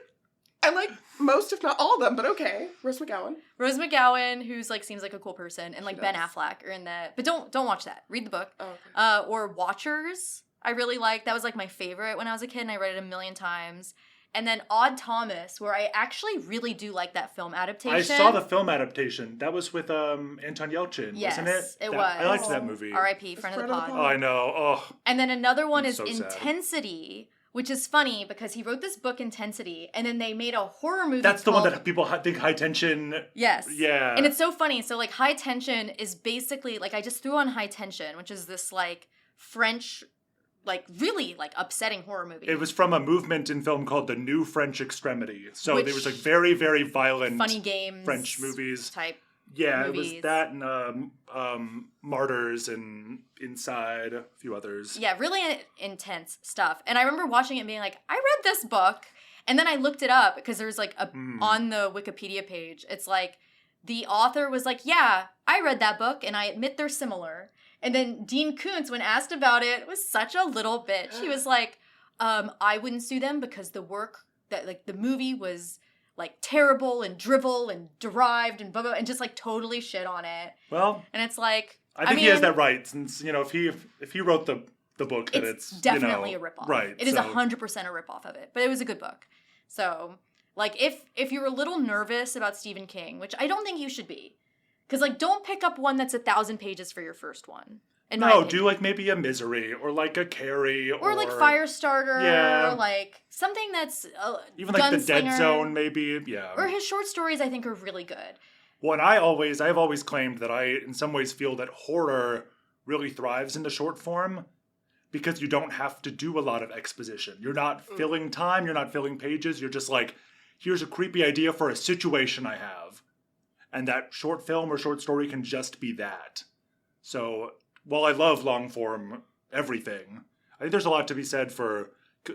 I like most, if not all of them, but okay. Rose McGowan. Rose McGowan, who's, like, seems like a cool person, and, like, She Ben does. Affleck are in that. But don't watch that. Read the book. Oh, okay. Or Watchers, I really like. That was, like, my favorite when I was a kid, and I read it a million times. and then Odd Thomas, where I actually really do like that film adaptation. I saw the film adaptation. That was with Anton Yelchin, yes, wasn't it? It was. I liked that movie. R.I.P. Friend of the pod. Oh, I know. Oh. And then another one is so Intensity, which is funny because he wrote this book Intensity, and then they made a horror movie. That's the one that people think High Tension. Yes. Yeah. And it's so funny. So like High Tension is basically like I just threw on High Tension, which is this like French, like really like upsetting horror movie. It was from a movement in film called the New French Extremity. So Which, there was like very, very violent funny games French movies. Type. Yeah, movies. It was that and Martyrs and Inside, a few others. Yeah, really intense stuff. And I remember watching it and being like, I read this book. And then I looked it up because there's like on the Wikipedia page, it's like the author was like, yeah, I read that book and I admit they're similar. And then Dean Koontz, when asked about it, was such a little bitch. He was like, I wouldn't sue them because the work that like the movie was like terrible and drivel and derived and blah, blah, and just like totally shit on it. Well, and it's like, I think he has that right, since if he wrote the book, that it's definitely a ripoff. Right. It is 100% a ripoff of it, but it was a good book. So like if you're a little nervous about Stephen King, which I don't think you should be, because like don't pick up one that's 1,000 pages for your first one. No, do like maybe a Misery or like a Carrie or like Firestarter. Yeah. Or like something that's even like The Dead Zone maybe. Yeah. Or his short stories I think are really good. Well, and I've always claimed that I in some ways feel that horror really thrives in the short form because you don't have to do a lot of exposition. You're not filling time, you're not filling pages, you're just like, here's a creepy idea for a situation I have. And that short film or short story can just be that. So while I love long form everything, I think there's a lot to be said for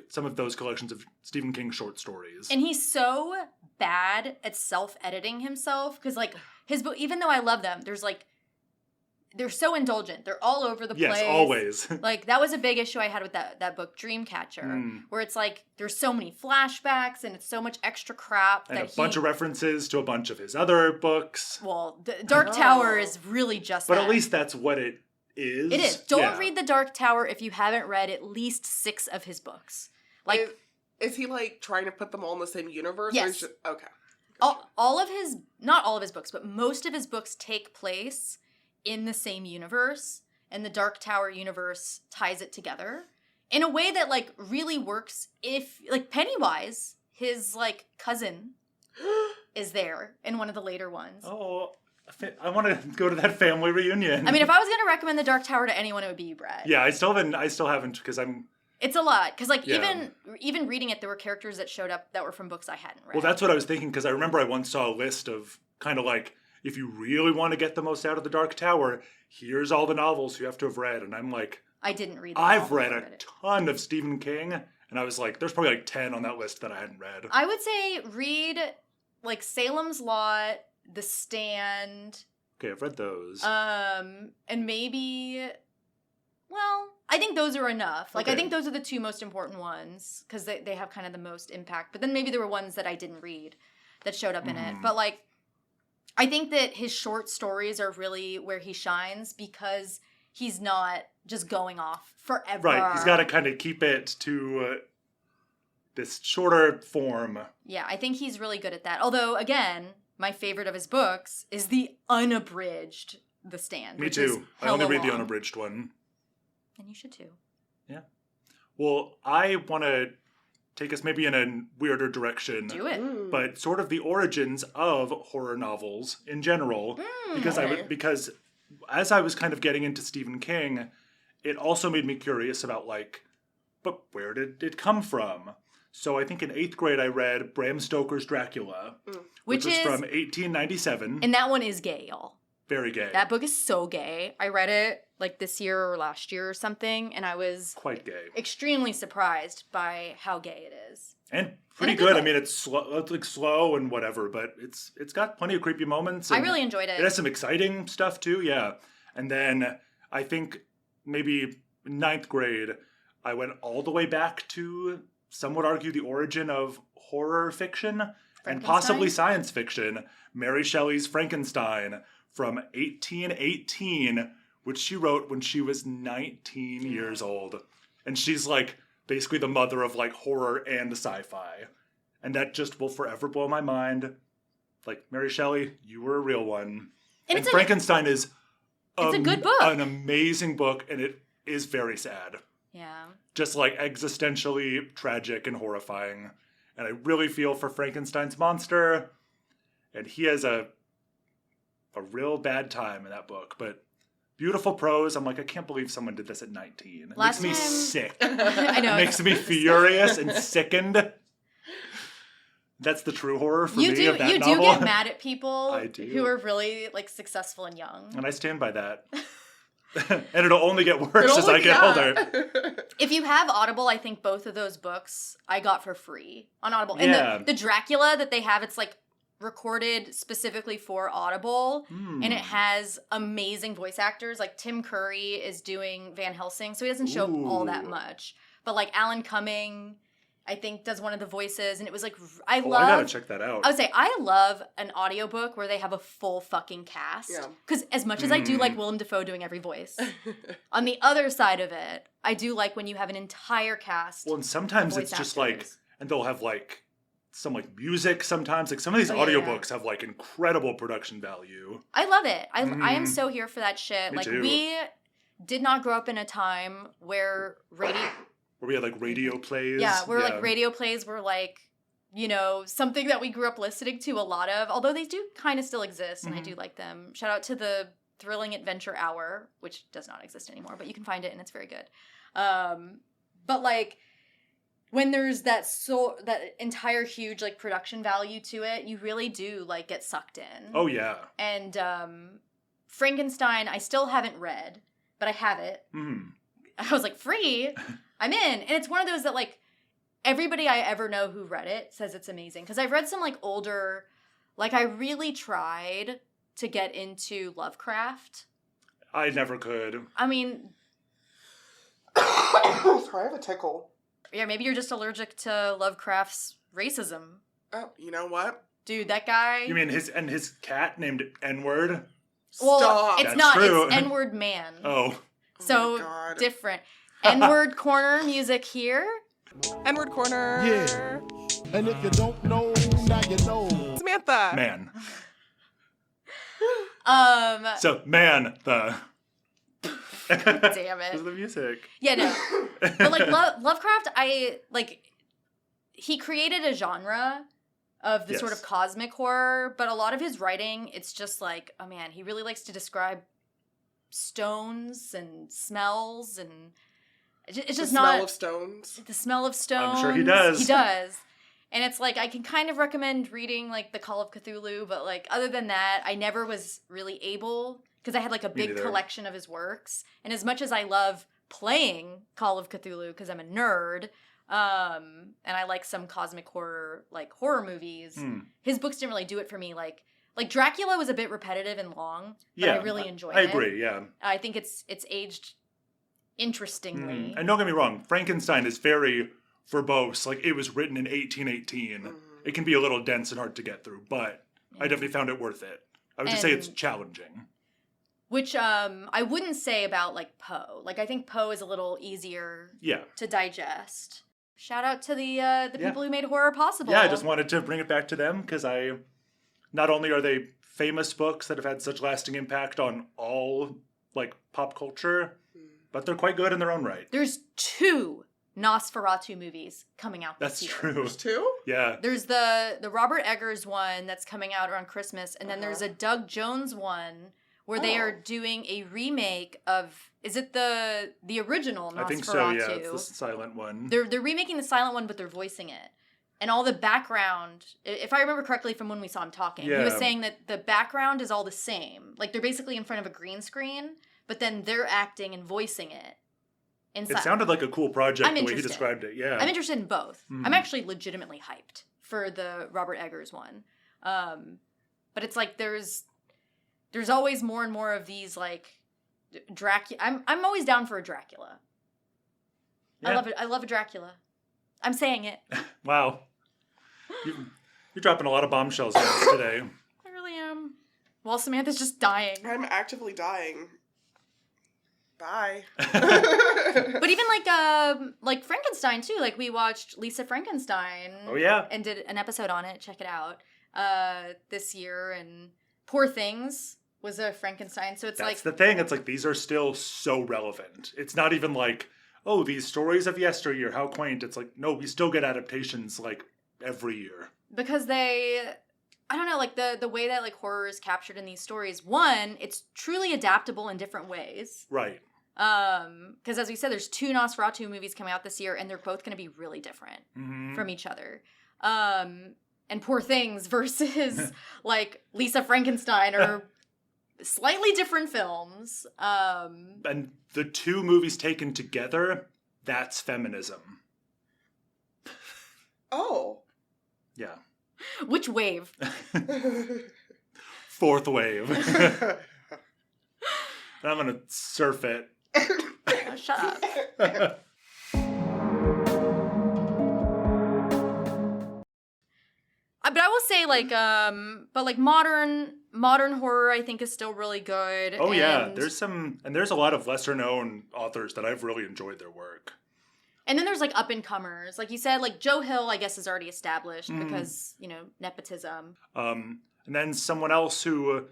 some of those collections of Stephen King short stories. And he's so bad at self-editing himself because like his book, even though I love them, they're so indulgent. They're all over the place. Yes, always. Like that was a big issue I had with that book Dreamcatcher, where it's like there's so many flashbacks and it's so much extra crap and a bunch of references to a bunch of his other books. Well, Dark Tower is really just but that. At least that's what it is. It is. Don't read The Dark Tower if you haven't read at least 6 of his books. Like, is he like trying to put them all in the same universe? Yes. Or is okay. All of his, not all of his books, but most of his books take place in the same universe, and the Dark Tower universe ties it together in a way that like really works. If like Pennywise, his like cousin, is there in one of the later ones. Oh, I want to go to that family reunion. I mean, if I was going to recommend the Dark Tower to anyone, it would be you, Brad. Yeah, I still haven't because I'm. It's a lot because like even reading it, there were characters that showed up that were from books I hadn't read. Well, that's what I was thinking because I remember I once saw a list of kind of like, if you really want to get the most out of the Dark Tower, here's all the novels you have to have read. And I'm like, I didn't read them. I've read a ton of Stephen King. And I was like, there's probably like 10 on that list that I hadn't read. I would say read like Salem's Lot, The Stand. Okay, I've read those. And maybe, well, I think those are enough. Like, Okay. I think those are the 2 most important ones because they have kind of the most impact. But then maybe there were ones that I didn't read that showed up in it. But like, I think that his short stories are really where he shines because he's not just going off forever. Right, he's got to kind of keep it to this shorter form. Yeah, I think he's really good at that. Although, again, my favorite of his books is the unabridged The Stand. Me which too. is I only hella read the long. unabridged one. And you should too. Yeah. Well, I want to take us maybe in a weirder direction. Do it. But sort of the origins of horror novels in general, because as I was kind of getting into Stephen King, it also made me curious about like, but where did it come from? So I think in 8th grade I read Bram Stoker's Dracula, which was from 1897. And that one is gay, y'all. Very gay. That book is so gay. I read it like this year or last year or something, and I was quite gay. Extremely surprised by how gay it is. And pretty good. I mean, it's slow and whatever, but it's got plenty of creepy moments. I really enjoyed it. It has some exciting stuff too, yeah. And then I think maybe 9th grade, I went all the way back to, some would argue, the origin of horror fiction and possibly science fiction. Mary Shelley's Frankenstein from 1818, which she wrote when she was 19 years old. And she's like basically the mother of like horror and sci-fi. And that just will forever blow my mind. Like, Mary Shelley, you were a real one. And Frankenstein is it's a good book. An amazing book, and it is very sad. Yeah. Just like existentially tragic and horrifying. And I really feel for Frankenstein's monster. And he has a real bad time in that book. But beautiful prose. I'm like, I can't believe someone did this at 19. It makes me sick. I know. It makes me furious and sickened. That's the true horror for me of that novel. You do get mad at people I do. who are really like successful and young. And I stand by that. And it'll only get worse as I get older. If you have Audible, I think both of those books I got for free on Audible. Yeah. And the Dracula that they have, it's like recorded specifically for Audible. And it has amazing voice actors. Like Tim Curry is doing Van Helsing, so he doesn't show up all that much. But like Alan Cumming, I think, does one of the voices, and it was like, I gotta check that out. I would say I love an audiobook where they have a full fucking cast. Yeah. Because as much as I do like Willem Dafoe doing every voice, on the other side of it, I do like when you have an entire cast. Well, and sometimes it's just like, and they'll have like some like music sometimes. Like some of these audiobooks have like incredible production value. I love it. I am so here for that shit. Me like too. we did not grow up in a time where Where we had like radio plays. Yeah, where like radio plays were like, you know, something that we grew up listening to a lot of, although they do kind of still exist, and I do like them. Shout out to the Thrilling Adventure Hour, which does not exist anymore, but you can find it and it's very good. But like, when there's that entire huge like production value to it, you really do like get sucked in. Oh yeah. And Frankenstein, I still haven't read, but I have it. I was like, free? I'm in. And it's one of those that, like, everybody I ever know who read it says it's amazing. Because I've read some, like, older... Like, I really tried to get into Lovecraft. I never could. I mean... Sorry, I have a tickle. Yeah, maybe you're just allergic to Lovecraft's racism. Oh, you know what? Dude, that guy... You mean his cat named N-word? Well, Stop. it's That's not. true. It's N-word man. Oh. So, God. different. N-word corner music here. N-word corner. Yeah. And if you don't know, now you know. Samantha. Man. Um. So, man, the... Damn it. This is the music. Yeah, no. But, like, Lovecraft, he created a genre of the sort of cosmic horror, but a lot of his writing, it's just like, oh man, he really likes to describe stones and smells, and it's just not... The smell of stones. The smell of stones. I'm sure he does. He does. And it's like, I can kind of recommend reading, like, The Call of Cthulhu, but, like, other than that, I never was really able, because I had, like, a big collection of his works. And as much as I love playing Call of Cthulhu, because I'm a nerd, and I like some cosmic horror, like, horror movies, his books didn't really do it for me. Like Dracula was a bit repetitive and long, but I really enjoyed it. I agree, yeah. I think it's aged interestingly. And don't get me wrong, Frankenstein is very verbose. Like, it was written in 1818. It can be a little dense and hard to get through, but I definitely found it worth it. I would just say it's challenging. Which I wouldn't say about, like, Poe. Like, I think Poe is a little easier to digest. Shout out to the people who made horror possible. Yeah, I just wanted to bring it back to them, because not only are they famous books that have had such lasting impact on all, like, pop culture, but they're quite good in their own right. There's 2 Nosferatu movies coming out this year. That's true. There's 2? Yeah. There's the Robert Eggers one that's coming out around Christmas, and then there's a Doug Jones one where they are doing a remake of... Is it the original Nosferatu? I think so, yeah. It's the silent one. They're remaking the silent one, but they're voicing it. And all the background, if I remember correctly from when we saw him talking, he was saying that the background is all the same. Like, they're basically in front of a green screen, but then they're acting and voicing it. It sounded like a cool project the way he described it, yeah. I'm interested in both. I'm actually legitimately hyped for the Robert Eggers one. But it's like there's always more and more of these, like, Dracula. I'm always down for a Dracula. Yeah. I love it. I love a Dracula. I'm saying it. Wow. You're dropping a lot of bombshells on us today. I really am. While Samantha's just dying. I'm actively dying. Bye. But even like Frankenstein too. Like we watched Lisa Frankenstein. Oh yeah. And did an episode on it. Check it out. This year, and Poor Things was a Frankenstein. So it's That's the thing. It's like these are still so relevant. It's not even like, oh, these stories of yesteryear, how quaint. It's like, no, we still get adaptations like every year. Because I don't know, like the way that like horror is captured in these stories. One, it's truly adaptable in different ways. Right. Because as we said, there's 2 Nosferatu movies coming out this year, and they're both going to be really different from each other. And Poor Things versus like Lisa Frankenstein are slightly different films. And the 2 movies taken together, that's feminism. Oh. Yeah. Which wave? 4th wave. I'm going to surf it. Oh, shut up. But I will say, like, but like modern horror, I think is still really good. Oh yeah, there's a lot of lesser known authors that I've really enjoyed their work. And then there's like up and comers, like you said, like Joe Hill, I guess, is already established because nepotism. And then someone else who,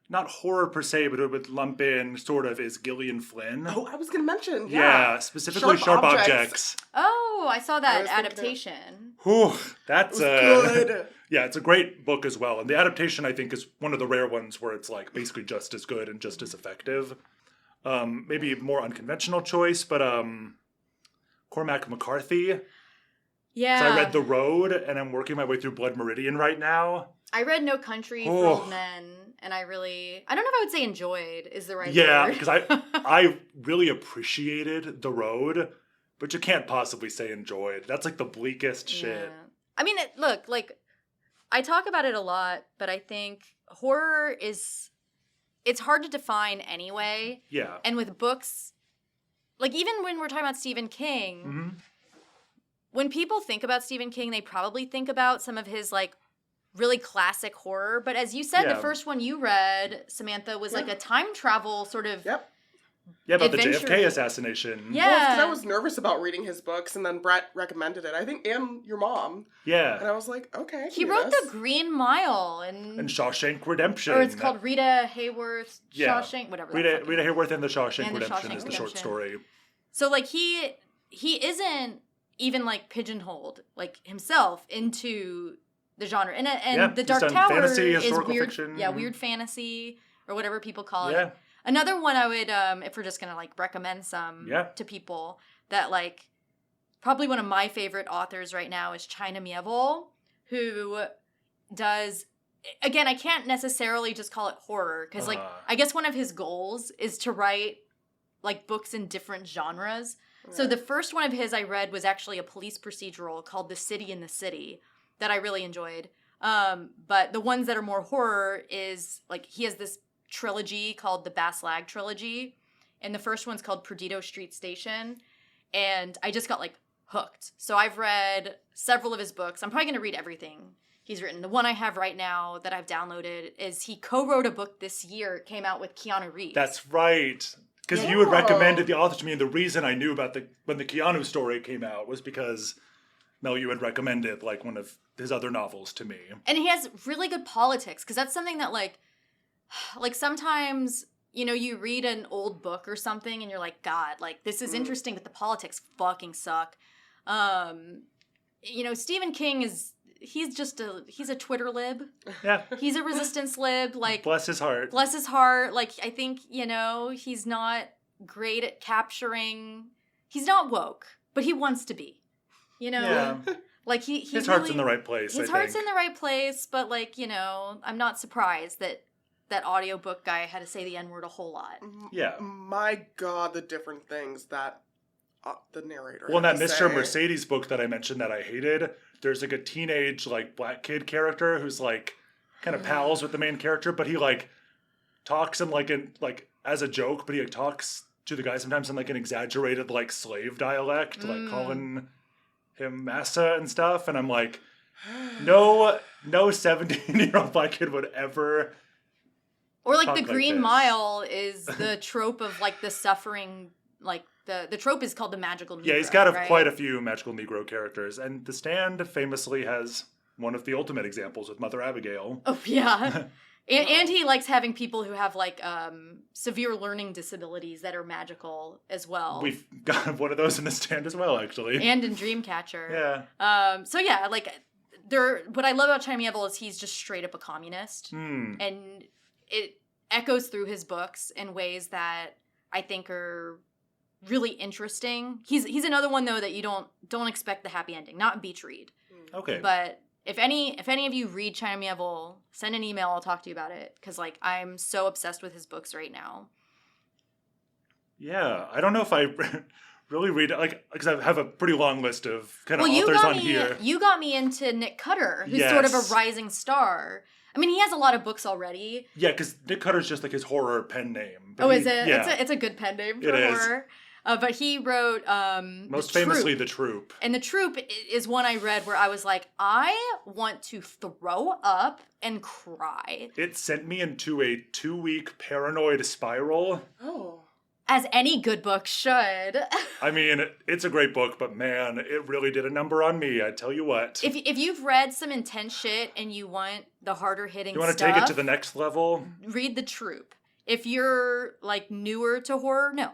not horror per se, but who would lump in sort of is Gillian Flynn. Oh, I was going to mention. Yeah, specifically Sharp Objects. Oh, I saw that adaptation. Whew, that's good. Yeah, it's a great book as well. And the adaptation, I think, is one of the rare ones where it's like basically just as good and just as effective. Maybe a more unconventional choice, but Cormac McCarthy. Yeah. So I read The Road, and I'm working my way through Blood Meridian right now. I read No Country for Old Men, and I don't know if I would say enjoyed is the right word. Yeah, because I really appreciated The Road, but you can't possibly say enjoyed. That's like the bleakest shit. I mean, look, like, I talk about it a lot, but I think horror it's hard to define anyway. Yeah. And with books, like, even when we're talking about Stephen King, when people think about Stephen King, they probably think about some of his, like, really classic horror. But as you said, the first one you read, Samantha, was like a time travel sort of Yeah, about the JFK assassination. Yeah. Well, because I was nervous about reading his books, and then Brett recommended it, I think, and your mom. Yeah. And I was like, okay, He wrote The Green Mile and Shawshank Redemption. Or it's called Rita Hayworth, Shawshank, whatever. Rita Hayworth and the Shawshank Redemption is the short story. So, like, he isn't even, like, pigeonholed, like, himself into the genre. And The Dark Tower fantasy, is weird, fiction. Yeah, weird fantasy, or whatever people call Yeah. it. Another one I would, if we're just going to, like, recommend some to people that, like, probably one of my favorite authors right now is China Miéville, who does, again, I can't necessarily just call it horror, because, like, I guess one of his goals is to write, like, books in different genres. Right. So the first one of his I read was actually a police procedural called The City in the City that I really enjoyed. But the ones that are more horror is, like, he has this trilogy called the Bass Lag trilogy, and the first one's called Perdido Street Station, and I just got, like, hooked. So I've read several of his books. I'm probably going to read everything he's written. The one I have right now that I've downloaded is he co-wrote a book this year. It came out with Keanu Reeves. That's right. Because you had recommended the author to me, and the reason I knew about when the Keanu story came out was because, Mel, you had recommended, like, one of his other novels to me. And he has really good politics, because that's something that, like sometimes, you know, you read an old book or something and you're like, God, like, this is interesting, but the politics fucking suck. You know, Stephen King he's a Twitter lib. Yeah. He's a resistance lib. Like, bless his heart. Bless his heart. Like, I think, you know, he's not great at capturing, he's not woke, but he wants to be, you know? Yeah. Like, his heart's in the right place, His heart's in the right place, but, like, you know, I'm not surprised that audiobook guy had to say the N-word a whole lot. Yeah. My God, the different things that the narrator Well, in that had to Mr. say. Mercedes book that I mentioned that I hated, there's, like, a teenage, like, black kid character who's, like, kind of pals with the main character, but he, like, talks in, like, as a joke, but he, like, talks to the guy sometimes in, like, an exaggerated, like, slave dialect, like, calling him massa and stuff, and I'm like, no 17-year-old black kid would ever Or like talk the like Green this. Mile is the trope of like the suffering, like the trope is called the magical Negro. Yeah, he's got right? quite a few magical Negro characters, and The Stand famously has one of the ultimate examples with Mother Abigail. Oh yeah. And he likes having people who have like severe learning disabilities that are magical as well. We've got one of those in The Stand as well, actually. And in Dreamcatcher. Yeah. So yeah, like what I love about China Miéville is he's just straight up a communist. And it echoes through his books in ways that I think are really interesting. He's another one though that you don't expect the happy ending. Not Beach Read. Okay. But if any of you read China Miéville, send an email. I'll talk to you about it because like I'm so obsessed with his books right now. Yeah, I don't know if I really read it, like, because I have a pretty long list of kind of authors on here. You got me into Nick Cutter, who's Yes. sort of a rising star. I mean, he has a lot of books already. Yeah, because Nick Cutter's just like his horror pen name. But Oh, is it? Yeah. It's a good pen name for It is. horror. But he wrote Most The famously, Troop. The Troop. And The Troop is one I read where I was like, I want to throw up and cry. It sent me into a 2-week paranoid spiral. Oh. As any good book should. I mean, it's a great book, but man, it really did a number on me, I tell you what. If you've read some intense shit and you want the harder hitting You want to stuff, take it to the next level? read The Troop. If you're like newer to horror, no.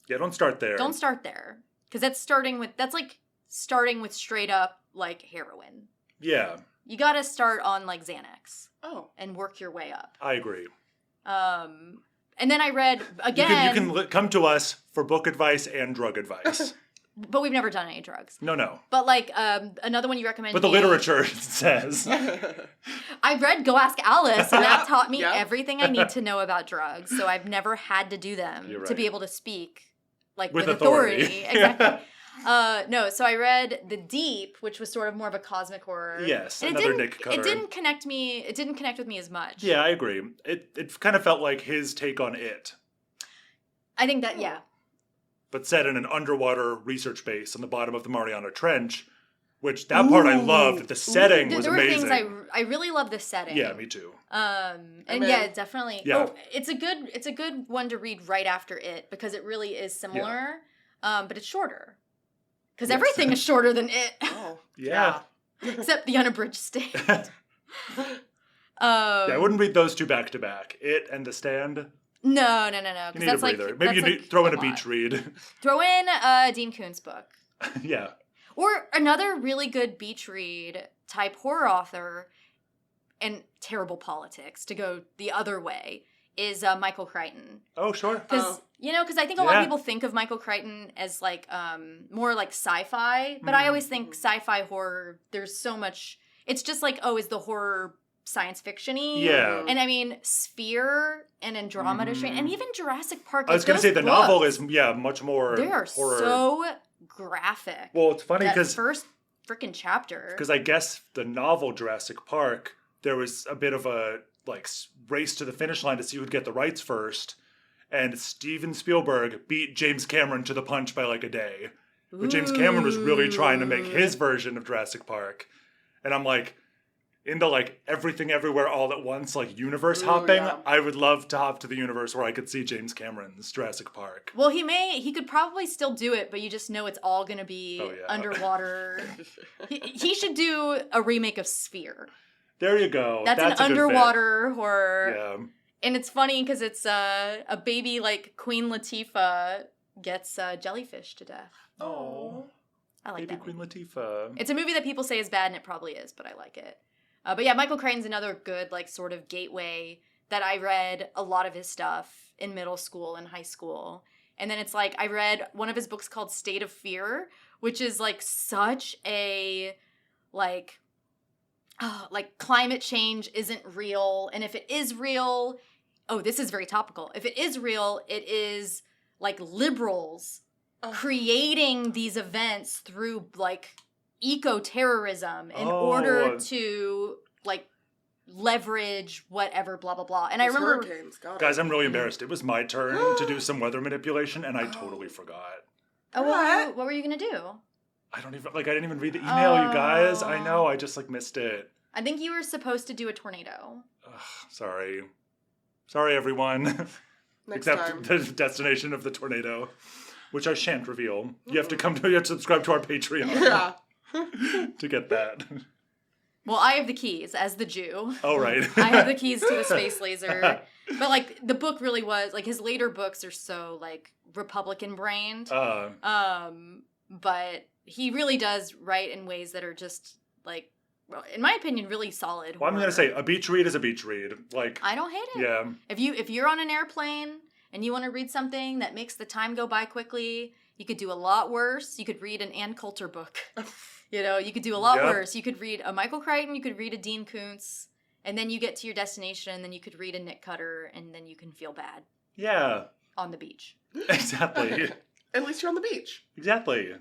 Yeah, don't start there. Don't start there. Because that's like starting with straight up like heroin. Yeah, You gotta start on like Xanax Oh. and work your way up. I agree. And then I read again. You can come to us for book advice and drug advice. But we've never done any drugs. No. But like another one you recommended. But the literature says. I read Go Ask Alice, and that taught me Yeah. everything I need to know about drugs. So I've never had to do them You're to be right. able to speak like With with authority. Exactly. No, so I read The Deep, which was sort of more of a cosmic horror. Yes, and another Nick Cutter. It didn't connect with me as much. Yeah, I agree. It kind of felt like his take on It, I think that but set in an underwater research base on the bottom of the Mariana Trench, which that part I loved. The setting was there were amazing. things I really love the setting. Yeah, me too. And then- yeah, definitely. Yeah. Oh, it's a good one to read right after It because it really is similar, but it's shorter. Because Yes. everything is shorter than It, Oh. Yeah. except the unabridged state. Yeah, I wouldn't read those two back to back. It and The Stand. No. You Because need a that's breather. like Maybe you that's need like throw in a lot. beach read. Throw in Dean Koontz book. Yeah. Or another really good beach read type horror author and terrible politics to go the other way is Michael Crichton. Oh, sure. Because I think a lot of people think of Michael Crichton as like more like sci-fi, but I always think sci-fi horror, there's so much, it's just like, oh, is the horror science fiction-y? Yeah. And I mean, Sphere and Andromeda Strain, and even Jurassic Park. I was going to say the novel is, much more They are horror. so graphic. Well, it's funny that because first freaking chapter. I guess the novel Jurassic Park, there was a bit of a like race to the finish line to see who'd get the rights first, and Steven Spielberg beat James Cameron to the punch by like a day. But James Cameron was really trying to make his version of Jurassic Park, and I'm like into like everything everywhere all at once, like universe hopping. yeah. I would love to hop to the universe where I could see James Cameron's Jurassic Park. Well, he could probably still do it, but you just know it's all gonna be Oh, yeah. underwater. he should do a remake of Sphere. There you go. That's a an good fit. underwater horror. Yeah. And it's funny because it's a baby like Queen Latifah gets jellyfish to death. Oh, I like baby that. Queen movie. Latifah. It's a movie that people say is bad, and it probably is, but I like it. But yeah, Michael Crichton's another good like sort of gateway that I read a lot of his stuff in middle school and high school. And then it's like I read one of his books called State of Fear, which is like such a like climate change isn't real, and if it is real, this is very topical. If it is real, it is like liberals creating these events through like eco-terrorism in order to like leverage whatever blah blah blah. And I remember Hurricanes. Got it. Guys, I'm really embarrassed. It was my turn to do some weather manipulation, and I totally forgot. what were you gonna do? I didn't even read the email, you guys. I know, I just missed it. I think you were supposed to do a tornado. Ugh, sorry. Sorry, everyone. Next Except time. the destination of the tornado, which I shan't reveal. You have to subscribe to our Patreon Yeah. to get that. Well, I have the keys as the Jew. Oh, right. I have the keys to the space laser. But, like, the book really was, like, his later books are so, like, Republican-brained. But he really does write in ways that are just, like, well, in my opinion, really solid. Well, I'm going to say a beach read is a beach read. Like, I don't hate it. Yeah. If you're on an airplane and you want to read something that makes the time go by quickly, you could do a lot worse. You could read an Ann Coulter book. You could do a lot worse. You could read a Michael Crichton, you could read a Dean Koontz, and then you get to your destination, and then you could read a Nick Cutter, and then you can feel bad. Yeah. On the beach. Exactly. At least you're on the beach. Exactly.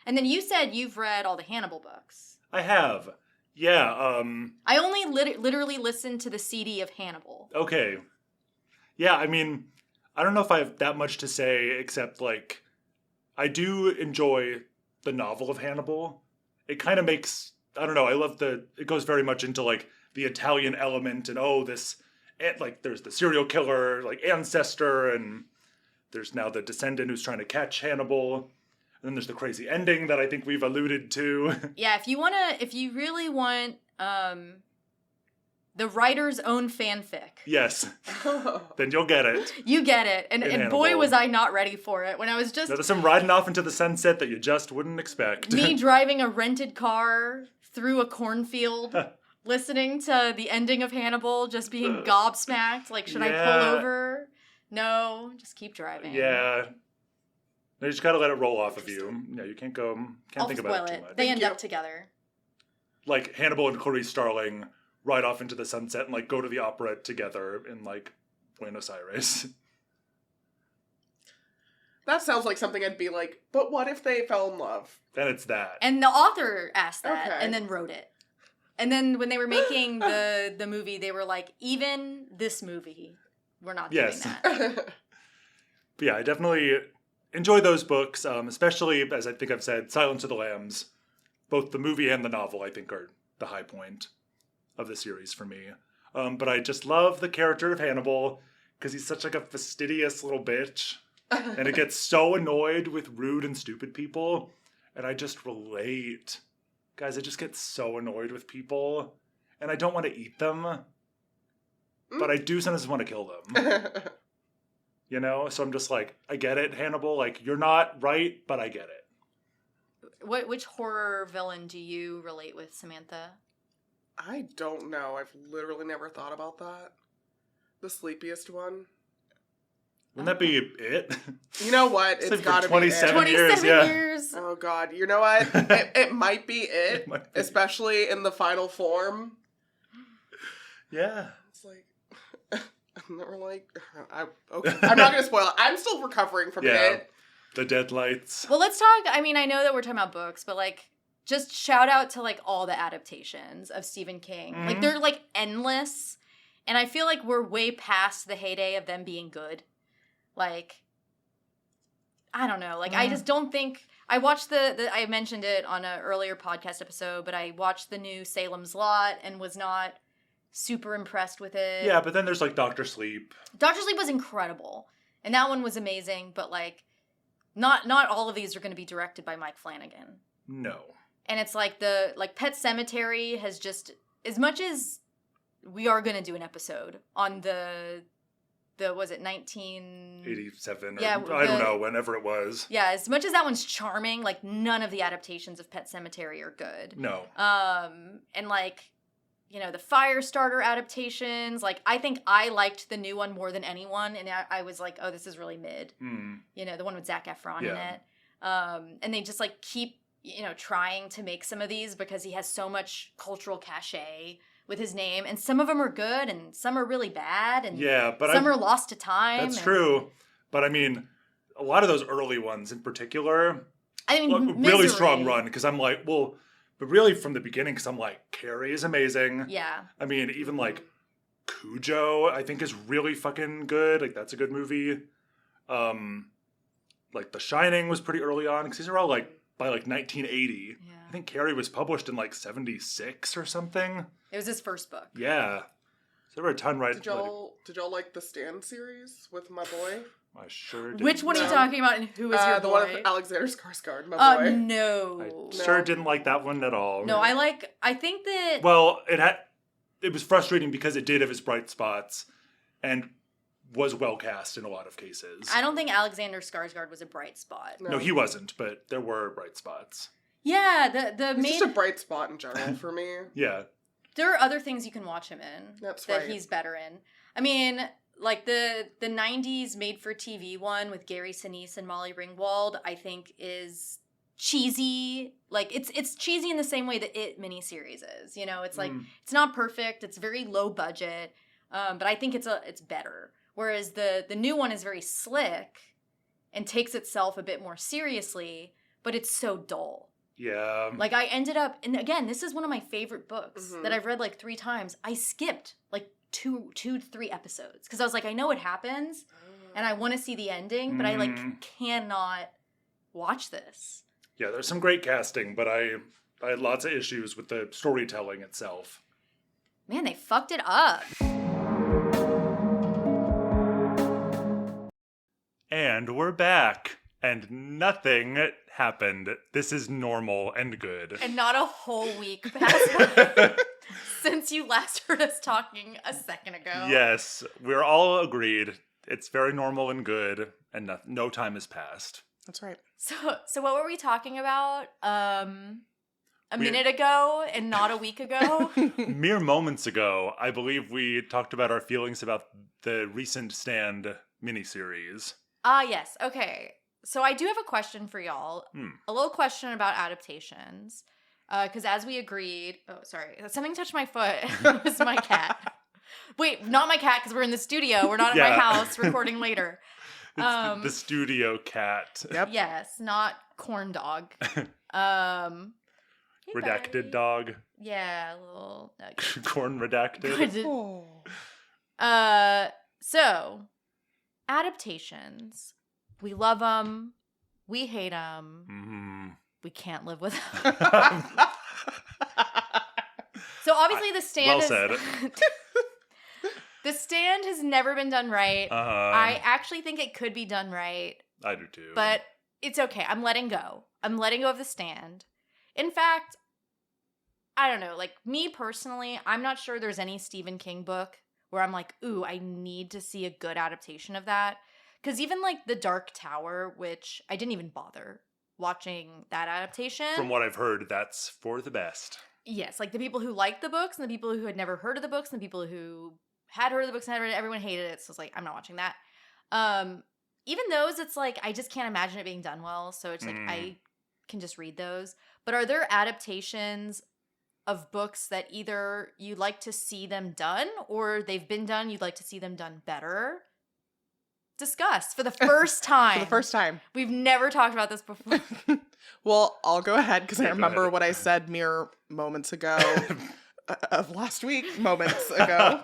And then you said you've read all the Hannibal books. I have. Yeah. I only literally listened to the CD of Hannibal. Okay. Yeah, I mean, I don't know if I have that much to say, except, like, I do enjoy the novel of Hannibal. It kind of makes, I don't know, I love it goes very much into, like, the Italian element and, like, there's the serial killer, like, ancestor, and there's now the descendant who's trying to catch Hannibal. And then there's the crazy ending that I think we've alluded to. Yeah, if you really want, the writer's own fanfic. Yes. Then you'll get it. You get it. And boy, was I not ready for it. When I was just... There's some riding off into the sunset that you just wouldn't expect. Me driving a rented car through a cornfield, listening to the ending of Hannibal, just being gobsmacked. Like, should I pull over? No, just keep driving. Yeah. You just gotta let it roll off of you. Yeah, you can't think about it too much. They end up together. Like, Hannibal and Clarice Starling ride off into the sunset and, like, go to the opera together in, like, Buenos Aires. That sounds like something I'd be like, but what if they fell in love? And it's that. And the author asked that Okay. and then wrote it. And then when they were making the movie, they were like, even this movie, we're not doing that. But yeah, I definitely enjoy those books, especially, as I think I've said, Silence of the Lambs. Both the movie and the novel, I think, are the high point of the series for me. But I just love the character of Hannibal because he's such, like, a fastidious little bitch. And it gets so annoyed with rude and stupid people. And I just relate. Guys, I just get so annoyed with people. And I don't want to eat them. But I do sometimes want to kill them. You know? So I'm just like, I get it, Hannibal. Like, you're not right, but I get it. Which horror villain do you relate with, Samantha? I don't know. I've literally never thought about that. The sleepiest one. Wouldn't that be it? You know what? It's got to be 27 it. years, yeah. years. Oh, God. You know what? It might be it. It might be. Especially in the final form. Yeah. It's like... I'm never like... okay. I'm not going to spoil it. I'm still recovering from it. The deadlights. Well, let's talk. I mean, I know that we're talking about books, but, like, just shout out to, like, all the adaptations of Stephen King. Mm-hmm. Like, they're, like, endless. And I feel like we're way past the heyday of them being good. Like, I don't know. Like, I just don't think... I watched I mentioned it on an earlier podcast episode, but I watched the new Salem's Lot and was not super impressed with it. Yeah, but then there's, like, Dr. Sleep. Dr. Sleep was incredible. And that one was amazing, but, like, not all of these are going to be directed by Mike Flanagan. No. And it's like Pet Sematary has just, as much as we are going to do an episode on the was it 87 or Yeah, I don't know, whenever it was. Yeah, as much as that one's charming, like, none of the adaptations of Pet Sematary are good. No. And, like, you know, the Firestarter adaptations, like, I think I liked the new one more than anyone, and I was like, oh, this is really mid. You know, the one with Zac Efron in it. And they just, like, keep, you know, trying to make some of these because he has so much cultural cachet with his name, and some of them are good, and some are really bad, and some are lost to time. That's true. But, I mean, a lot of those early ones in particular, I mean, really strong run, because I'm like, well... But really, from the beginning, because I'm like, Carrie is amazing. Yeah. I mean, even, like, Cujo, I think, is really fucking good. Like, that's a good movie. Like, The Shining was pretty early on, because these are all, like, by, like, 1980. Yeah. I think Carrie was published in, like, 76 or something. It was his first book. Yeah. There were a ton, right? Did y'all like the Stand series with my boy? I sure did. Which one are you talking about, and who is your boy? The one with Alexander Skarsgård, my boy. No. I sure didn't like that one at all. No, I think that... Well, it was frustrating because it did have its bright spots and was well cast in a lot of cases. I don't think Alexander Skarsgård was a bright spot. No, he wasn't, but there were bright spots. Yeah, the It's main... just a bright spot in general for me. Yeah. There are other things you can watch him in That's that right. he's better in. I mean, like the 90s made-for-TV one with Gary Sinise and Molly Ringwald, I think is cheesy. Like, it's cheesy in the same way that It miniseries is. You know, it's like, it's not perfect. It's very low budget. But I think it's better. Whereas the new one is very slick and takes itself a bit more seriously, but it's so dull. Yeah. Like, I ended up, and again, this is one of my favorite books that I've read like 3 times. I skipped like 2 to 3 episodes because I was like, I know what happens and I want to see the ending, but I like cannot watch this. Yeah, there's some great casting, but I had lots of issues with the storytelling itself. Man, they fucked it up. And we're back. And nothing happened. This is normal and good. And not a whole week passed since you last heard us talking a second ago. Yes, we're all agreed. It's very normal and good, and no time has passed. That's right. So what were we talking about? A minute ago and not a week ago? Mere moments ago, I believe we talked about our feelings about the recent Stand miniseries. Yes. Okay. So I do have a question for y'all. A little question about adaptations. Because as we agreed... Oh, sorry. Something touched my foot. It was my cat. Wait, not my cat because we're in the studio. We're not at my house recording later. It's the studio cat. Yep. Yes, not corn dog. Hey, Redacted buddy. dog. Yeah, a little... Corn redacted. Oh. So, adaptations. We love them. We hate them. We can't live without them. So obviously the Stand well said. The Stand has never been done right. I actually think it could be done right. I do too. But it's okay. I'm letting go. I'm letting go of the Stand. In fact, I don't know. Like, me personally, I'm not sure there's any Stephen King book where I'm like, ooh, I need to see a good adaptation of that. Because even, like, The Dark Tower, which I didn't even bother watching that adaptation. From what I've heard, that's for the best. Yes, like, the people who liked the books and the people who had never heard of the books and the people who had heard of the books and had read it, everyone hated it. So it's like, I'm not watching that. Even those, it's like, I just can't imagine it being done well. So it's like, I can just read those. But are there adaptations of books that either you'd like to see them done or they've been done, you'd like to see them done better? Discuss for the first time. For the first time. We've never talked about this before. Well, I'll go ahead because Yeah, I remember ahead. what I said mere moments ago of last week, moments ago.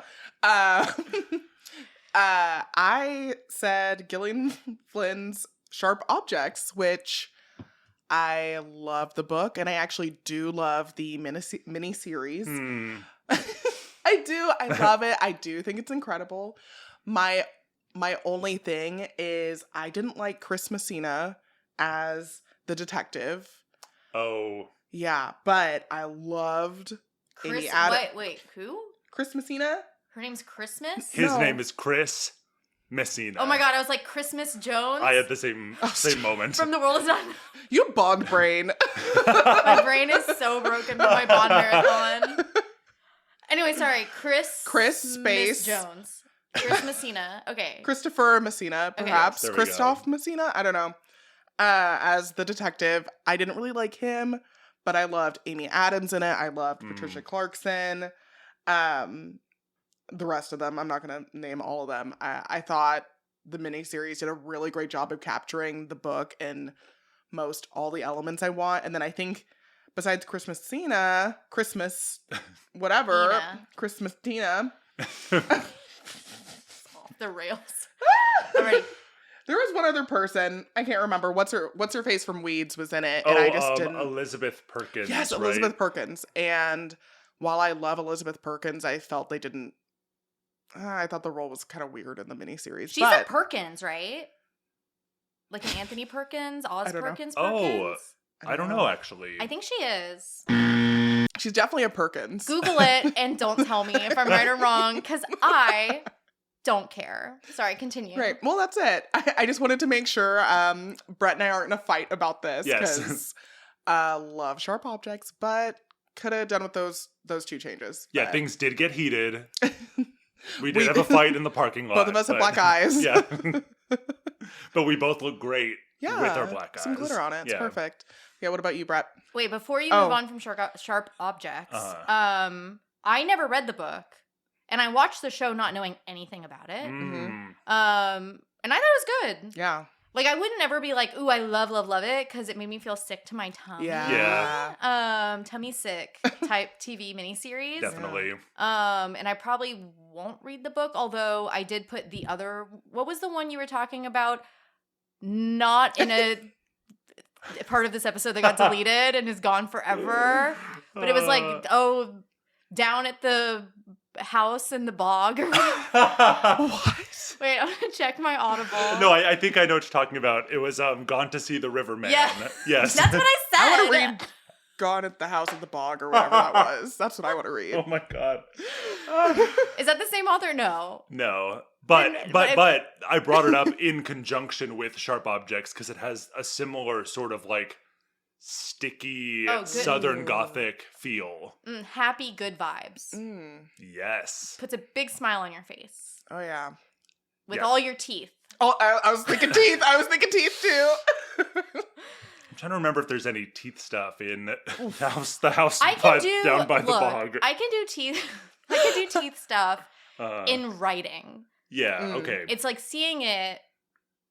I said Gillian Flynn's Sharp Objects, which I love the book, and I actually do love the miniseries. I do. I love it. I do think it's incredible. My only thing is I didn't like Chris Messina as the detective. Oh. Yeah, but I loved Amy Adams. Wait, who? Chris Messina? Her name's Christmas? His No. name is Chris Messina. Oh my god, I was like, Christmas Jones? I had the same moment. From The World Is Not... You Bond brain. My brain is so broken from my Bond marathon. Anyway, sorry, Chris Space. Miss Jones. Chris Messina. Okay. Christopher Messina, perhaps. There we go. Christoph Messina? I don't know. As the detective. I didn't really like him, but I loved Amy Adams in it. I loved Patricia Clarkson. The rest of them, I'm not going to name all of them. I thought the miniseries did a really great job of capturing the book and most all the elements I want. And then I think besides Christmas whatever, Tina. Christmas Tina. Off the rails. Alright. There was one other person, I can't remember, what's her face from Weeds was in it, and I just didn't. Elizabeth Perkins. Yes, right? Elizabeth Perkins. And while I love Elizabeth Perkins, I felt they didn't I thought the role was kind of weird in the miniseries. She's a Perkins, right? Like an Anthony Perkins, Oz I don't know. Perkins. Oh, I don't know, actually. I think she is. She's definitely a Perkins. Google it and don't tell me if I'm right or wrong, because I don't care. Sorry, continue. Right. Well, that's it. I just wanted to make sure Brett and I aren't in a fight about this. Yes. Because love sharp objects, but could have done with those 2 changes. Yeah, but things did get heated. We did have a fight in the parking lot. Both of us have black eyes. Yeah. But we both look great Yeah, with our black eyes. some glitter on it. It's Yeah. perfect. Yeah, what about you, Brett? Wait, before you move on from sharp objects, I never read the book, and I watched the show not knowing anything about it. Mm. And I thought it was good. Yeah. Like, I wouldn't ever be like, ooh, I love it, because it made me feel sick to my tummy. Yeah. Tummy sick type TV miniseries. Definitely. And I probably won't read the book, although I did put the other, what was the one you were talking about? Not in a part of this episode that got deleted and is gone forever. But it was like, down at the house in the bog. What? Wait, I'm gonna check my Audible. No, I think I know what you're talking about. It was Gone to See the River Man. Yeah. Yes. That's what I said. I want to read Gone at the House at the Bog or whatever that was. That's what I want to read. Oh my god. Is that the same author? No. No. But But- I brought it up in conjunction with Sharp Objects because it has a similar sort of like sticky Oh, good. Southern Gothic feel. Happy, good vibes. Yes. Puts a big smile on your face Oh, yeah. with Yeah. all your teeth. Oh, I was thinking teeth. I was thinking teeth too. I'm trying to remember if there's any teeth stuff in the house I can do down by the bog. I can do teeth. I can do teeth stuff Uh, in writing. yeah, okay. It's like seeing it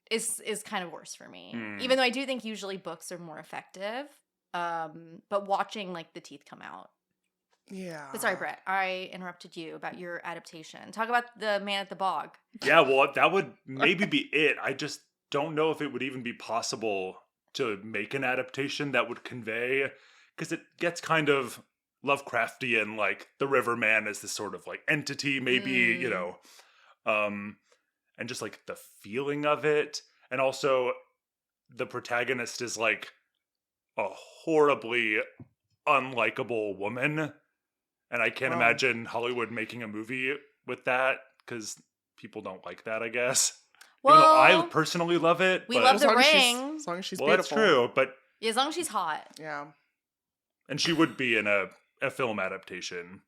is kind of worse for me. Mm. Even though I do think usually books are more effective. But watching like the teeth come out. Yeah. But sorry, Brett, I interrupted you about your adaptation. Talk about the Man at the Bog. Yeah, well, that would maybe be it. I just don't know if it would even be possible to make an adaptation that would convey, because it gets kind of Lovecraftian, like the River Man is this sort of like entity, maybe, you know, and just like the feeling of it. And also the protagonist is like a horribly unlikable woman. And I can't imagine Hollywood making a movie with that because people don't like that, I guess. Well, Even though I personally love it. we but, love As the long as she's- ring. As long as she's well, that's beautiful. true. But Yeah, as long as she's hot. Yeah. and she would be in a film adaptation.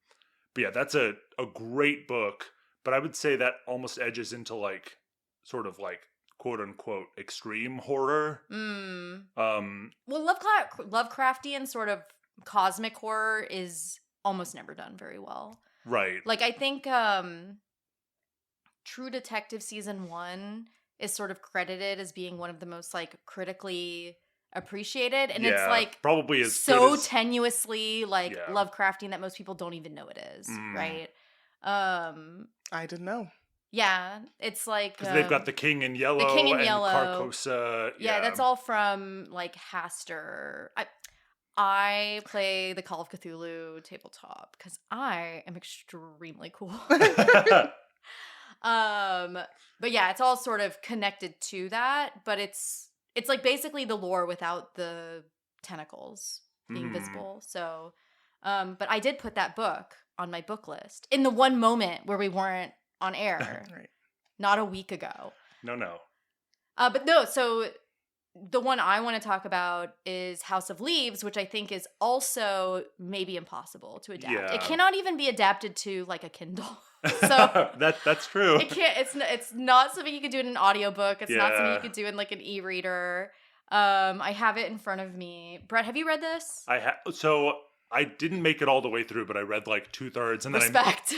But yeah, that's a great book. But I would say that almost edges into like sort of like quote unquote extreme horror. Well, Lovecraftian sort of cosmic horror is almost never done very well. Right. Like, I think True Detective season 1 is sort of credited as being one of the most like critically appreciated, and it's like probably as so good as, tenuously like Yeah. Lovecraftian that most people don't even know it is, right? I didn't know. Yeah, it's like because they've got the King in Yellow, King in and Yellow. Carcosa. yeah, that's all from like Haster. I play the Call of Cthulhu tabletop because I am extremely cool. But yeah, it's all sort of connected to that, but it's like basically the lore without the tentacles being visible. So, but I did put that book on my book list in the one moment where we weren't on air, Right. not a week ago. No. But no, so the one I want to talk about is House of Leaves, which I think is also maybe impossible to adapt. Yeah. It cannot even be adapted to like a Kindle. So that's true. it can't. It's not something you could do in an audiobook. It's not something Yeah. you could do in like an e-reader. I have it in front of me. Brett, have you read this? So I didn't make it all the way through, but I read like 2/3, and then Respect.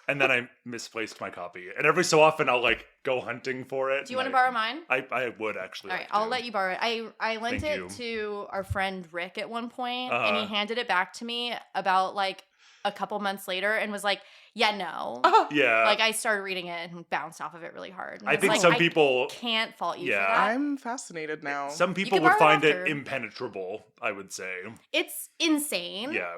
I misplaced my copy. And every so often I'll like go hunting for it. Do you want to borrow mine? I would actually. All right, like I'll to. let you borrow it. I lent Thank it you. to our friend Rick at one point, and he Uh-huh. handed it back to me about like a couple months later and was like, "Yeah, no." Yeah. Like I started reading it and bounced off of it really hard. And I was think like, some people. can't fault you Yeah. for that. I'm fascinated now. Some people can would borrow it find it after. impenetrable, I would say. It's insane. Yeah.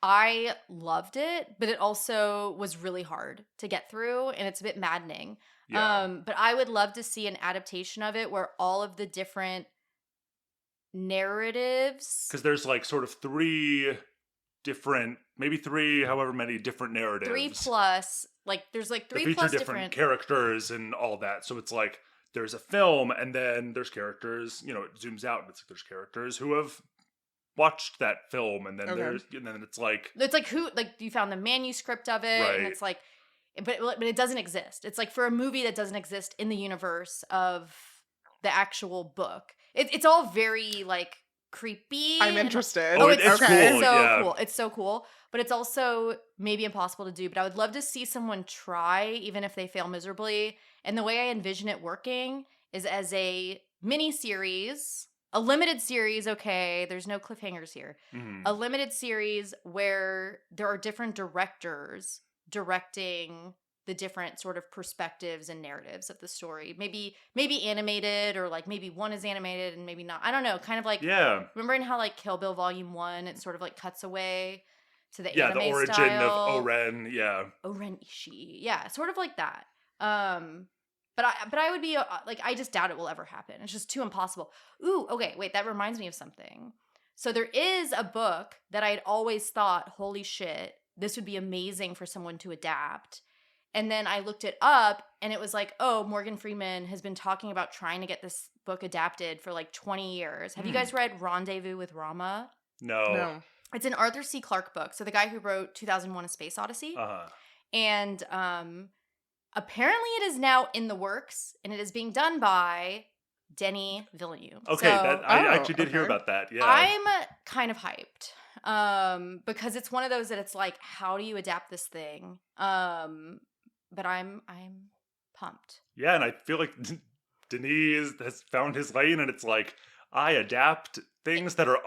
I loved it, but it also was really hard to get through, and it's a bit maddening. Yeah. But I would love to see an adaptation of it where all of the different narratives, Because there's like sort of three different, maybe three, however many different narratives. 3 plus, like there's like that 3 feature plus different characters and all that. So it's like there's a film, and then there's characters. You know, it zooms out, and it's like there's characters who have watched that film, and then it's like who, like, you found the manuscript of it, Right. and it's like, but it doesn't exist. It's like for a movie that doesn't exist in the universe of the actual book. It's all very like creepy. I'm interested. Oh, it's cool. It's so Yeah. cool. It's so cool. But it's also maybe impossible to do. But I would love to see someone try, even if they fail miserably. And the way I envision it working is as a mini series, a limited series. Okay, there's no cliffhangers here. mhm. A limited series where there are different directors directing the different sort of perspectives and narratives of the story. Maybe animated, or like maybe one is animated and maybe not. I don't know. Kind of like, Yeah. remember in how like Kill Bill Volume 1, it sort of like cuts away to the Yeah, anime the origin style. of Oren. Yeah. Oren Ishii. Yeah, sort of like that. But I would be like, I just doubt it will ever happen. It's just too impossible. Ooh, okay, wait, that reminds me of something. So there is a book that I'd always thought, holy shit, this would be amazing for someone to adapt. And then I looked it up, and it was like, oh, Morgan Freeman has been talking about trying to get this book adapted for like 20 years. Have you guys read Rendezvous with Rama? No. It's an Arthur C. Clarke book. So the guy who wrote 2001: A Space Odyssey. Uh-huh. And apparently it is now in the works, and it is being done by Denis Villeneuve. Okay, So I actually did hear okay. about that. Yeah. I'm kind of hyped because it's one of those that it's like, how do you adapt this thing? But I'm pumped. Yeah, and I feel like Denis has found his lane, and it's like, I adapt things that are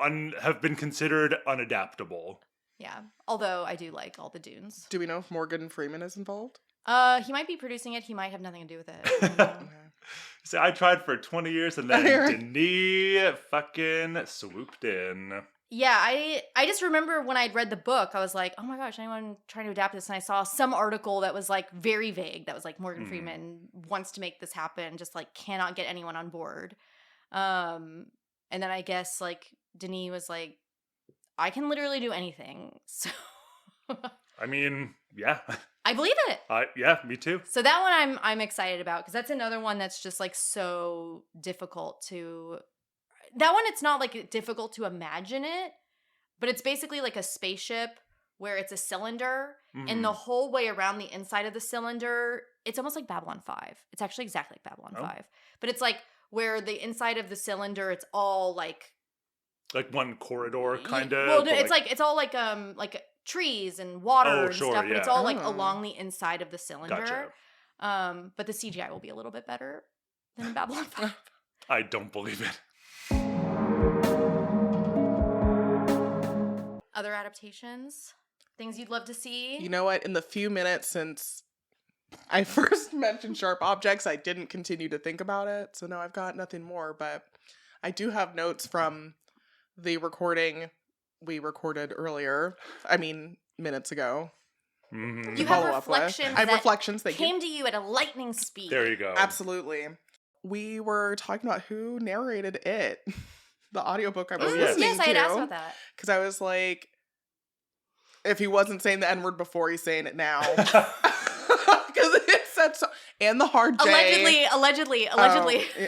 have been considered unadaptable. Yeah. Although I do like all the Dunes. Do we know if Morgan Freeman is involved? He might be producing it. He might have nothing to do with it. I don't know. Okay. So I tried for 20 years, and then Right. Denis fucking swooped in. Yeah, I just remember when I'd read the book, I was like, oh my gosh, anyone trying to adapt this? And I saw some article that was like very vague, that was like Morgan Freeman wants to make this happen, just like cannot get anyone on board. And then I guess like Denis was like, I can literally do anything. So I mean, yeah. I believe it. Yeah, me too. So that one I'm excited about, because that's another one that's just like so difficult to. That one, it's not like difficult to imagine it, but it's basically like a spaceship where it's a cylinder, and the whole way around the inside of the cylinder, it's almost like Babylon 5. It's actually exactly like Babylon 5. But it's like where the inside of the cylinder, it's all like one corridor, kind of. Well, no, it's all like trees and water Oh, and sure, stuff, but it's all like Oh. along the inside of the cylinder. Gotcha. But the CGI will be a little bit better than in Babylon 5. I don't believe it. Other adaptations? Things you'd love to see? You know what? In the few minutes since I first mentioned Sharp Objects, I didn't continue to think about it. So now I've got nothing more. But I do have notes from the recording we recorded earlier. I mean, minutes ago. Mhm. You have follow up with. reflections I have that reflections. Thank you. came to you at a lightning speed. There you go. Absolutely. We were talking about who narrated it, the audiobook I was yes. listening Yes, to. I had asked about that. Because I was like, if he wasn't saying the N-word before, he's saying it now. Because it said so. And the hard J. Allegedly.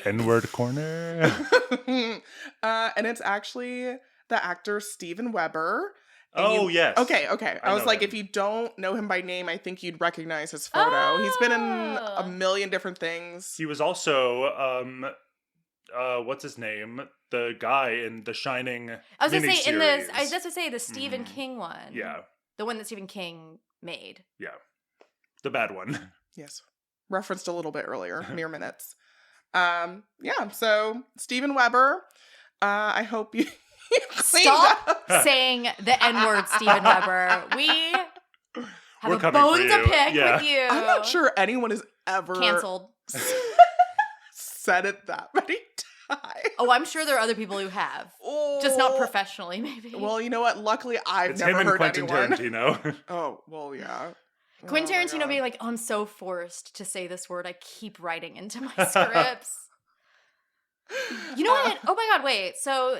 N-word corner. And it's actually the actor Steven Weber. And Oh, yes. Okay. I was know like, him. if you don't know him by name, I think you'd recognize his photo. He's been in Oh. a million different things. He was also, what's his name? The guy in The Shining I was gonna say miniseries. that's to say the Stephen King one. Yeah, The one that Stephen King made. yeah. The bad one. Yes. Referenced a little bit earlier, mere minutes. Yeah, so Steven Weber, I hope you cleaned Stop up. saying the N-word, Steven Weber. We We're have a coming for bone to you. pick Yeah. with you. I'm not sure anyone has ever Canceled. said it that many Oh, I'm sure there are other people who have. Just not professionally, maybe. Well, you know what? Luckily, I've It's never him and heard Quentin anyone. Tarantino. Oh, well, yeah. Quentin Oh my Tarantino God. being like, oh, I'm so forced to say this word. I keep writing into my scripts. You know what? Oh my God, wait. So,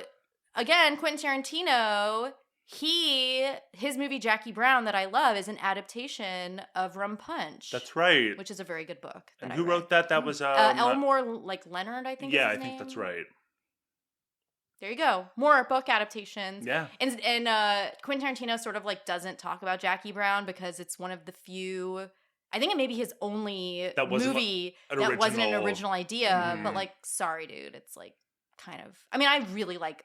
again, Quentin Tarantino, his movie Jackie Brown that I love is an adaptation of Rum Punch. That's right. Which is a very good book. And who wrote that? That was Elmore Leonard, I think. Yeah, is his I think name. that's right. There you go. More book adaptations. Yeah. And Quentin Tarantino sort of like doesn't talk about Jackie Brown because it's one of the few. I think it may be his only movie that wasn't an original idea. But like, sorry, dude, it's like kind of. I mean, I really like.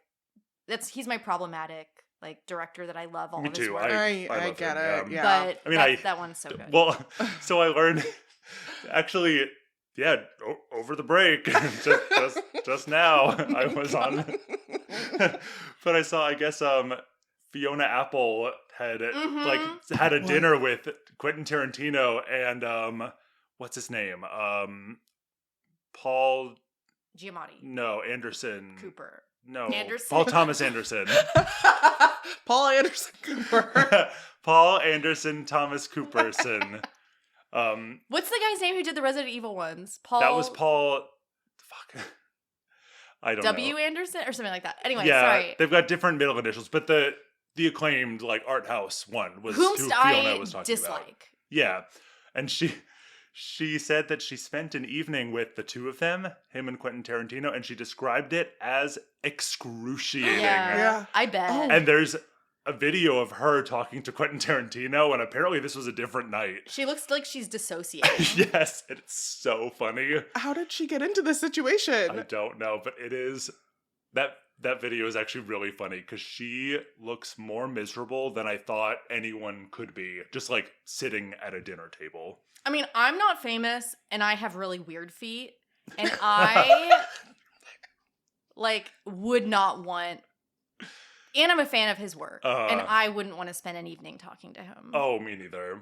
He's my problematic like director that I love all Me of his too. work. I love get him, it. Yeah. But I mean, that one's so good. Well, so I learned actually, yeah, over the break, just now, I was on, but I saw, I guess, Fiona Apple had had a dinner with Quentin Tarantino and what's his name, Paul Giamatti. No, Anderson Cooper. No, Anderson. Paul Thomas Anderson. Paul Anderson Cooper. Paul Anderson Thomas Cooperson. What's the guy's name who did the Resident Evil ones? Paul. That was Paul. Fuck. I don't know. W. Anderson or something like that. Anyway, Yeah, sorry. they've got different middle initials, but the acclaimed like art house one was who Whomst Fiona I was talking dislike. about. Yeah, and she said that she spent an evening with the two of them, him and Quentin Tarantino, and she described it as excruciating. Yeah, I bet. Oh. And there's a video of her talking to Quentin Tarantino, and apparently this was a different night. She looks like she's dissociating. Yes, it's so funny. How did she get into this situation? I don't know, but it is that video is actually really funny because she looks more miserable than I thought anyone could be, just like sitting at a dinner table. I mean, I'm not famous and I have really weird feet, and I like would not want. And I'm a fan of his work, and I wouldn't want to spend an evening talking to him. Oh, me neither.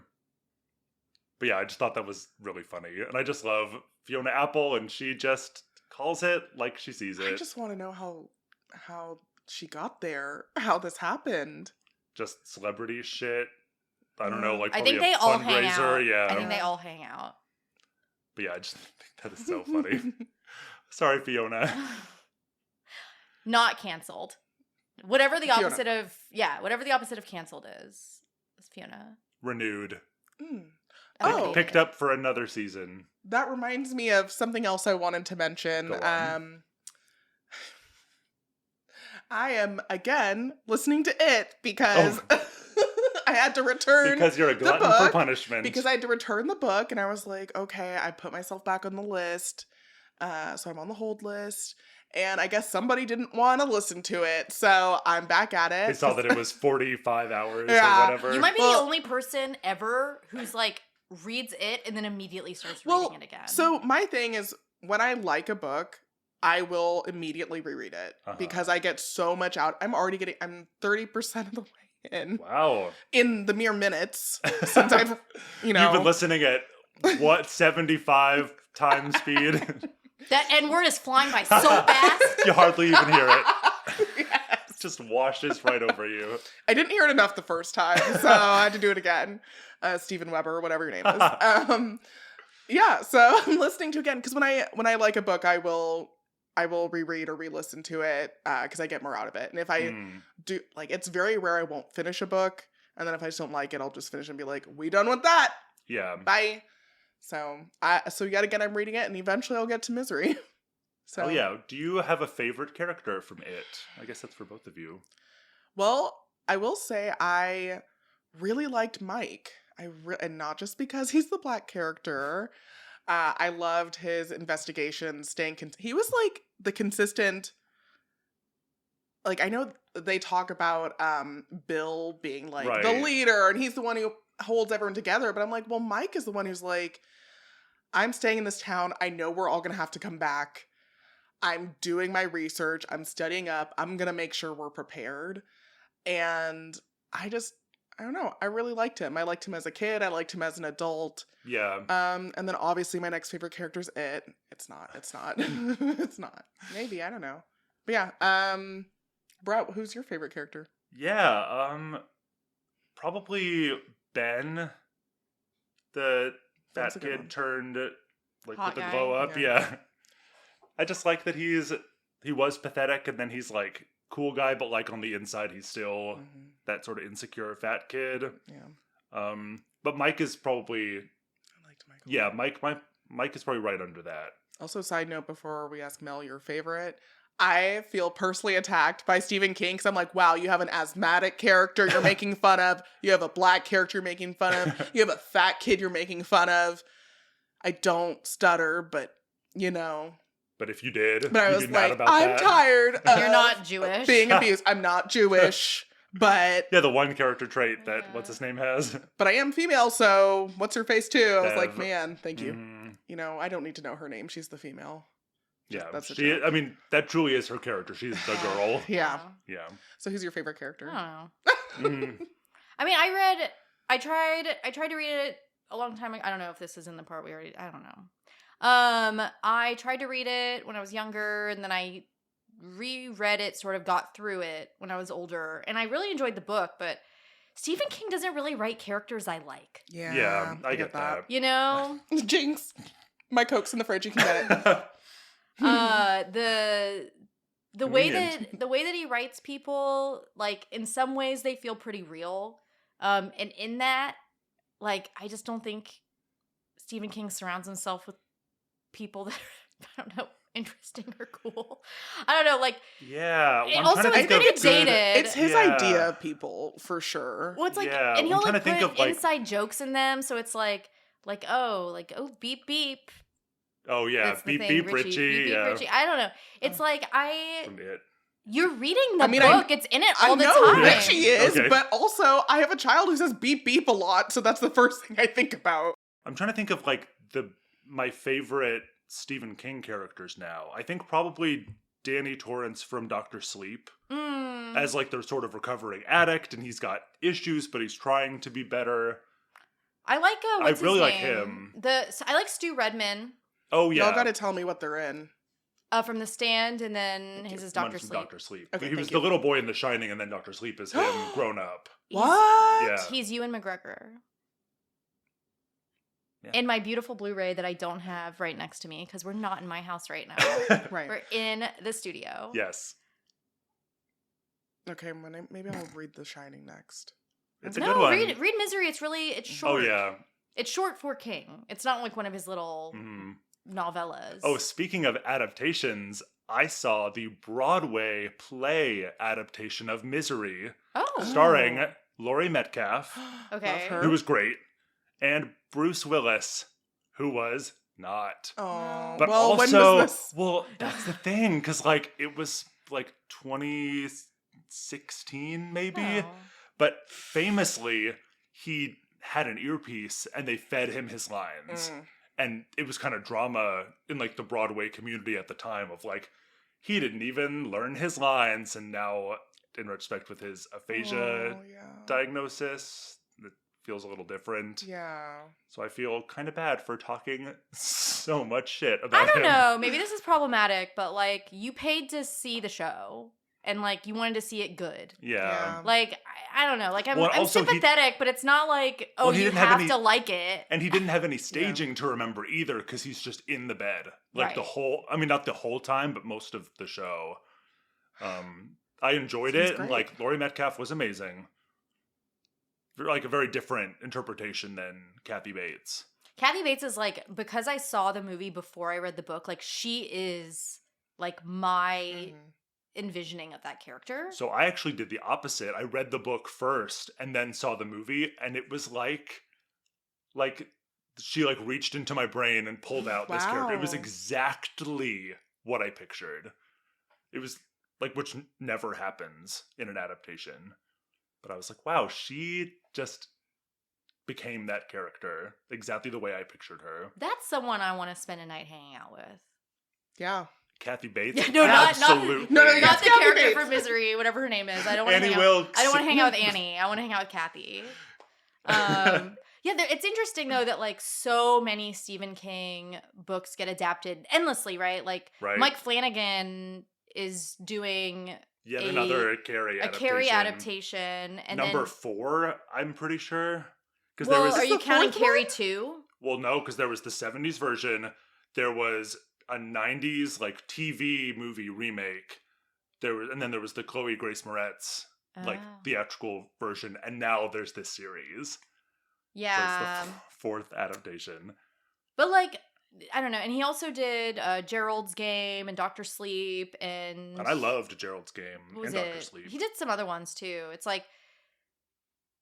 But yeah, I just thought that was really funny, and I just love Fiona Apple, and she just calls it like she sees it. I just want to know how she got there, how this happened. Just celebrity shit. I don't know, like I probably think they a all hang fundraiser. out. Yeah, I think they all hang out. But yeah, I just think that is so funny. Sorry, Fiona. Not canceled. Whatever the Fiona. opposite of whatever the opposite of canceled is Fiona. Renewed. Oh. Picked up for another season. That reminds me of something else I wanted to mention. Go on. I am again listening to it because I had to return Because you're a glutton the book, for punishment. because I had to return the book, and I was like, okay, I put myself back on the list, so I'm on the hold list, and I guess somebody didn't want to listen to it, so I'm back at it. They saw that it was 45 hours Yeah. or whatever. You might be Well- the only person ever who's like reads it and then immediately starts Well, reading it again. So my thing is, when I like a book, I will immediately reread it because I get so much out. I'm 30% of the way in. Wow. In the mere minutes since I've, You've been listening at, what, 75 times speed? that N word is flying by so fast. You hardly even hear it. Yes. It just washes right over you. I didn't hear it enough the first time, so I had to do it again. Steven Weber, whatever your name is. Yeah, so I'm listening to it again because when I like a book, I will reread or re-listen to it because I get more out of it. And if I do, like, it's very rare I won't finish a book, and then if I just don't like it, I'll just finish and be like, we done with that. Yeah. Bye. So yet again, I'm reading it, and eventually I'll get to Misery. So Oh yeah. Do you have a favorite character from it? I guess that's for both of you. Well, I will say I really liked Mike. And not just because he's the black character. I loved his investigation, he was like the consistent, like, I know they talk about Bill being like the Right. leader and he's the one who holds everyone together, but I'm like, well, Mike is the one who's like, I'm staying in this town, I know we're all gonna have to come back, I'm doing my research, I'm studying up, I'm gonna make sure we're prepared. And I don't know. I really liked him. I liked him as a kid. I liked him as an adult. Yeah. And then obviously my next favorite character is It. It's not. It's not. Maybe, I don't know. But yeah, Brett, who's your favorite character? Yeah, probably Ben, the That's fat a good kid one. turned like Hot with the guy. glow up. Yeah. Yeah. I just like that he was pathetic and then he's like cool guy, but like on the inside he's still Mhm. that sort of insecure fat kid. Yeah. But Mike is probably I liked Michael. Mike is probably right under that. Also, side note before we ask Mel your favorite, I feel personally attacked by Stephen King because I'm like, wow, you have an asthmatic character you're making fun of. You have a black character you're making fun of. You have a fat kid you're making fun of. I don't stutter, but you know. But if you did, But I you'd was be mad like, about I'm that. tired of You're not Jewish. being abused. I'm not Jewish, but Yeah, the one character trait that Yeah. what's his name has. I am female, so what's her face too? I was like, Bev. man, thank you. Mm, You know, I don't need to know her name. She's the female. yeah, That's a she. joke. I mean, that truly is her character. She's the girl. Yeah. Yeah. So who's your favorite character? I don't know. Mm. I mean, I tried to read it a long time ago. I don't know if this is in the part we already, I don't know. I tried to read it when I was younger, and then I reread it, sort of got through it when I was older, and I really enjoyed the book, but Stephen King doesn't really write characters I like. Yeah, I get that. You know? Jinx. My Coke's in the fridge. You can get it. The way Convenient. that he writes people, like, in some ways they feel pretty real. And in that, like, I just don't think Stephen King surrounds himself with people that are, I don't know, interesting or cool. I don't know, like, Yeah. it I'm also trying to it's think of pretty good- dated. It's his Yeah. idea of people, for sure. Well, it's like, Yeah, and he'll I'm trying like to think put of, like- inside jokes in them, so it's like oh beep beep. Oh yeah, That's the beep thing, beep Richie. beep, beep, Yeah. Richie. I don't know. It's like From it. you're reading the I mean, book. It's in it I all the know time. Richie is, Okay. but also I have a child who says beep beep a lot, so that's the first thing I think about. I'm trying to think of like my favorite Stephen King characters now. I think probably Danny Torrance from Dr. Sleep Mm. as like their sort of recovering addict, and he's got issues, but he's trying to be better. I like what's really his like name? him. I like Stu Redman Oh yeah, Y'all gotta tell me what they're in. from The Stand, and then his is One Dr. from Sleep. Dr. Sleep. Okay, He was thank the you. little boy in The Shining, and then Dr. Sleep is him grown up. What? Yeah. He's Ewan McGregor. Yeah. In my beautiful Blu-ray that I don't have right next to me because we're not in my house right now. Right. We're in the studio. Yes, Okay, maybe I'll read The Shining next. it's a No, good one. read Misery. It's short. Oh yeah. It's short for King. It's not like one of his little Mhm. novellas. Oh, speaking of adaptations, I saw the Broadway play adaptation of Misery, Oh. starring Laurie Metcalf, Okay. Love her. who was great, and Bruce Willis, who was not. Oh, But well, when also, was this? well, that's the thing, because like it was like 2016 maybe, Oh. but famously he had an earpiece and they fed him his lines. Mm. And it was kind of drama in like the Broadway community at the time of like he didn't even learn his lines, and now in retrospect with his aphasia Oh, yeah. diagnosis, it feels a little different. Yeah. So I feel kind of bad for talking so much shit about I don't him. know. Maybe this is problematic, but like you paid to see the show and like you wanted to see it good. Yeah. Like I don't know. Like I'm, Well, I'm also he- sympathetic, but it's not like Well, he you didn't have have any- to like it. And he didn't have any staging to remember either because he's just in the bed. Like the Right. whole, I mean, not the whole time, but most of the show. I enjoyed Seems it. And great. like Laurie Metcalf was amazing. Like a very different interpretation than Kathy Bates. Kathy Bates is like, because I saw the movie before I read the book, like she is like my Mhm. envisioning of that character. So I actually did the opposite. I read the book first and then saw the movie, and it was like she like reached into my brain and pulled out this character. It was Wow. exactly what I pictured. It was like, which never happens in an adaptation. But I was like, wow, she just became that character exactly the way I pictured her. That's someone I want to spend a night hanging out with. Yeah. Kathy Bates? Yeah, no, not- Absolutely. No, Not the Kathy character Bates. for Misery, whatever her name is. I don't want to Annie hang out. Wilkes. I don't want to hang out with Annie. I want to hang out with Kathy. Yeah, it's interesting though that like so many Stephen King books get adapted endlessly, right? Like Right. Mike Flanagan is doing Yet another Carrie a adaptation. Carrie adaptation, and Number then 4, I'm pretty sure. Because well, there was are you the counting fourth Carrie one? too? well, no, because there was the 70s version. There was a 90s like TV movie remake. And then there was the Chloe Grace Moretz like Oh. theatrical version, and now there's this series. Yeah, So it's the 4th adaptation. but like I don't know. And he also did Gerald's Game and Doctor Sleep and And I loved Gerald's Game what was and Dr. it? Sleep. He did some other ones too. It's like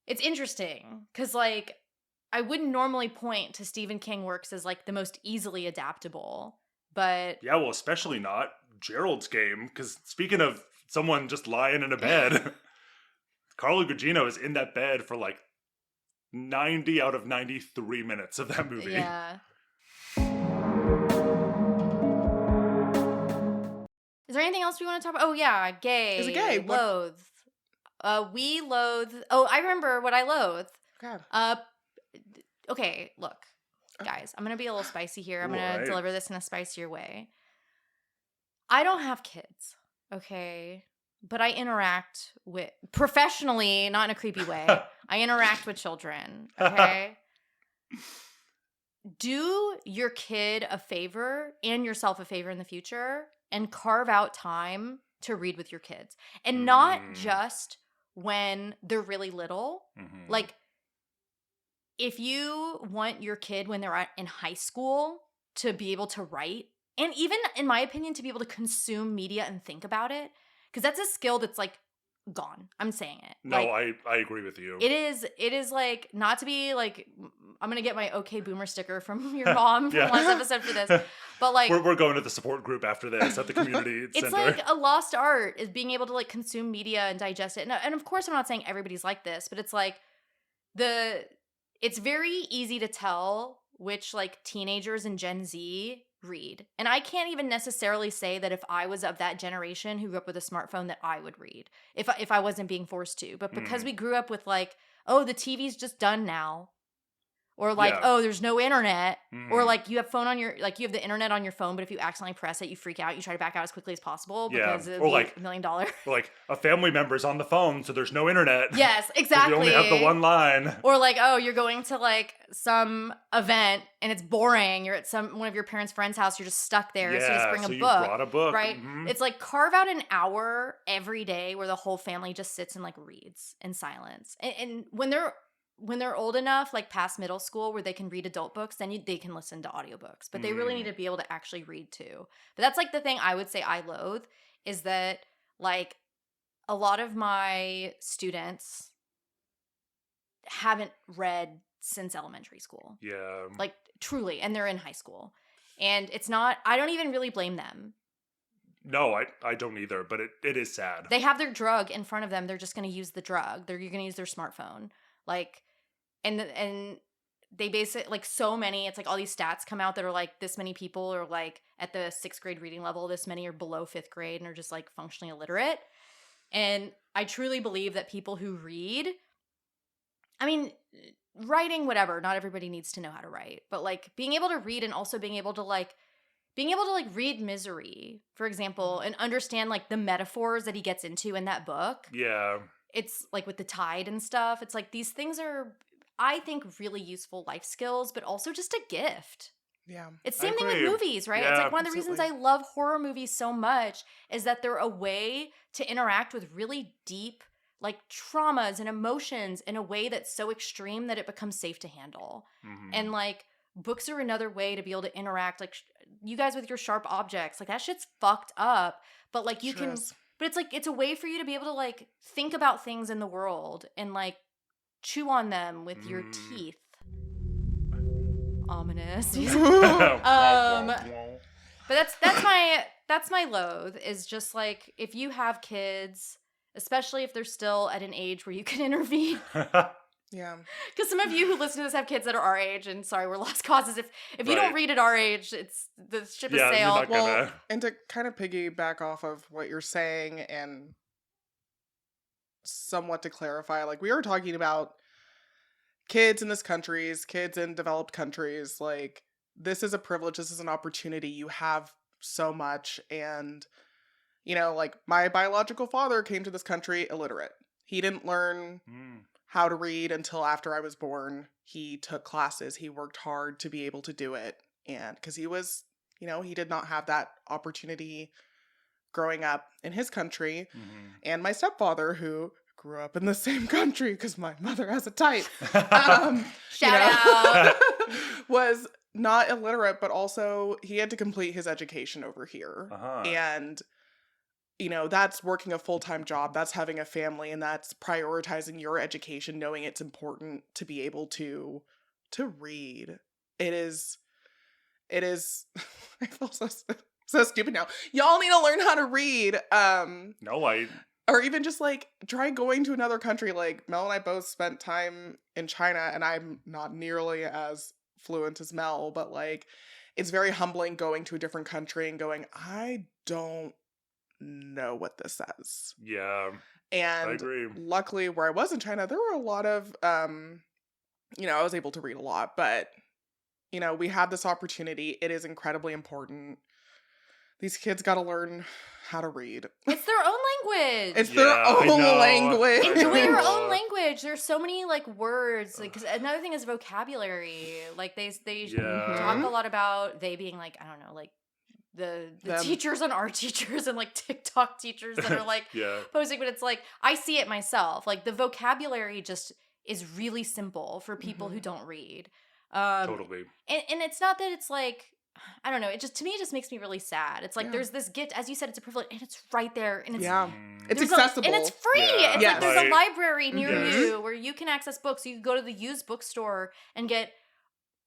it's interesting because like I wouldn't normally point to Stephen King works as like the most easily adaptable, but Yeah, well, especially not Gerald's Game, because speaking of someone just lying in a bed, Carla Gugino is in that bed for like 90 out of 93 minutes of that movie. yeah. Is there anything else we want to talk about? Oh yeah, gay. Is it gay? What- Loathe. We loathe. Oh, I remember what I loathe. God. Okay, look, guys, I'm gonna be a little spicy here. I'm Ooh, gonna alright. deliver this in a spicier way. I don't have kids, okay, but I interact with professionally, not in a creepy way. I interact with children, okay. Do your kid a favor and yourself a favor in the future and carve out time to read with your kids. And not just when they're really little. Mhm. Like, if you want your kid when they're in high school to be able to write, and even, in my opinion, to be able to consume media and think about it, because that's a skill that's, like, gone. I'm saying it. No, Like, I agree with you. it is like, not to be like, I'm gonna get my okay boomer sticker from your mom from Yeah. last episode for this, but like we're going to the support group after this at the community it's center. like a lost art is being able to like consume media and digest it. And of course I'm not saying everybody's like this, but it's like it's very easy to tell which like teenagers and Gen Z read. And I can't even necessarily say that if I was of that generation who grew up with a smartphone that I would read if I wasn't being forced to. But because we grew up with like, oh, the TV's just done now. Or like, Yeah. oh, there's no internet. Or Mhm. like you have you have the internet on your phone, but if you accidentally press it, you freak out. You try to back out as quickly as possible Yeah. because it Or would be like- $1 million. Or like a family member's on the phone, so there's no internet. Yes, 'Cause exactly. You only have the one line. Or like, oh, you're going to like some event and it's boring. You're at one of your parents' friend's house. You're just stuck there. so you just bring so a you book. brought a book. Right? Mhm. It's like carve out an hour every day where the whole family just sits and like reads in silence. And when they're old enough, like past middle school, where they can read adult books, then they can listen to audiobooks. But they really need to be able to actually read too. But that's like the thing I would say I loathe is that like a lot of my students haven't read since elementary school. Yeah. Like truly, and they're in high school. And it's not, I don't even really blame them. No, I don't either, but it is sad. They have their drug in front of them. They're just going to use the drug. You're going to use their smartphone. Like, and they basically, like so many, it's like all these stats come out that are like this many people are like at the 6th grade reading level. This many are below 5th grade and are just like functionally illiterate. And I truly believe that people who read, I mean, writing, whatever, not everybody needs to know how to write, but like being able to read and also being able to read Misery, for example, and understand like the metaphors that he gets into in that book. Yeah. It's like with the tide and stuff. It's like these things are, I think, really useful life skills, but also just a gift. Yeah. It's I same thing with agree. movies, right? It's Yeah, like one of the reasons absolutely. I love horror movies so much is that they're a way to interact with really deep like traumas and emotions in a way that's so extreme that it becomes safe to handle. Mhm. And like books are another way to be able to interact, like you guys with your sharp objects, like that shit's fucked up, but like you Sure can is. but it's like it's a way for you to be able to like think about things in the world and like chew on them with your teeth. Ominous. But that's my loathe is just like if you have kids, especially if they're still at an age where you can intervene. Yeah. Because some of you who listen to this have kids that are our age, and sorry, we're lost causes. If you Right. don't read at our age, it's the ship has Yeah, you're sailed. not gonna. Well, and to kind of piggyback off of what you're saying and somewhat to clarify, like we were talking about kids in this countries, kids in developed countries, like this is a privilege, this is an opportunity. You have so much. And, you know, like my biological father came to this country illiterate. He didn't learn how to read until after I was born. He took classes. He worked hard to be able to do it. And because he was, you know, he did not have that opportunity growing up in his country. And my stepfather, who grew up in the same country because my mother has a type, Shout out. was not illiterate, but also he had to complete his education over here. And you know, that's working a full-time job, that's having a family, and that's prioritizing your education, knowing it's important to be able to read. It is I feel so stupid now. Y'all need to learn how to read. No, or even just like try going to another country. Like Mel and I both spent time in China, and I'm not nearly as fluent as Mel, but like it's very humbling going to a different country and going, I don't know what this says. Yeah. And I agree. Luckily where I was in China, there were a lot of you know, I was able to read a lot, but you know, we had this opportunity. It is incredibly important. These kids got to learn how to read. It's their own language. It's their I own know. language. Enjoy your know. own language. There's so many like words. Like, 'cause another thing is vocabulary. Like they Yeah. talk a lot about they being like, I don't know, like the Them. teachers and art teachers and like TikTok teachers that are like Yeah. posting, but it's like I see it myself. Like the vocabulary just is really simple for people who don't read. Totally. And it's not that it's like, I don't know, it just, to me, it just makes me really sad. It's like there's this gift, as you said, it's a privilege, and it's right there, and it's It's there's accessible. and it's free. Yeah. It's Yes. like there's a Right. library near Yes. you where you can access books. You can go to the used bookstore and get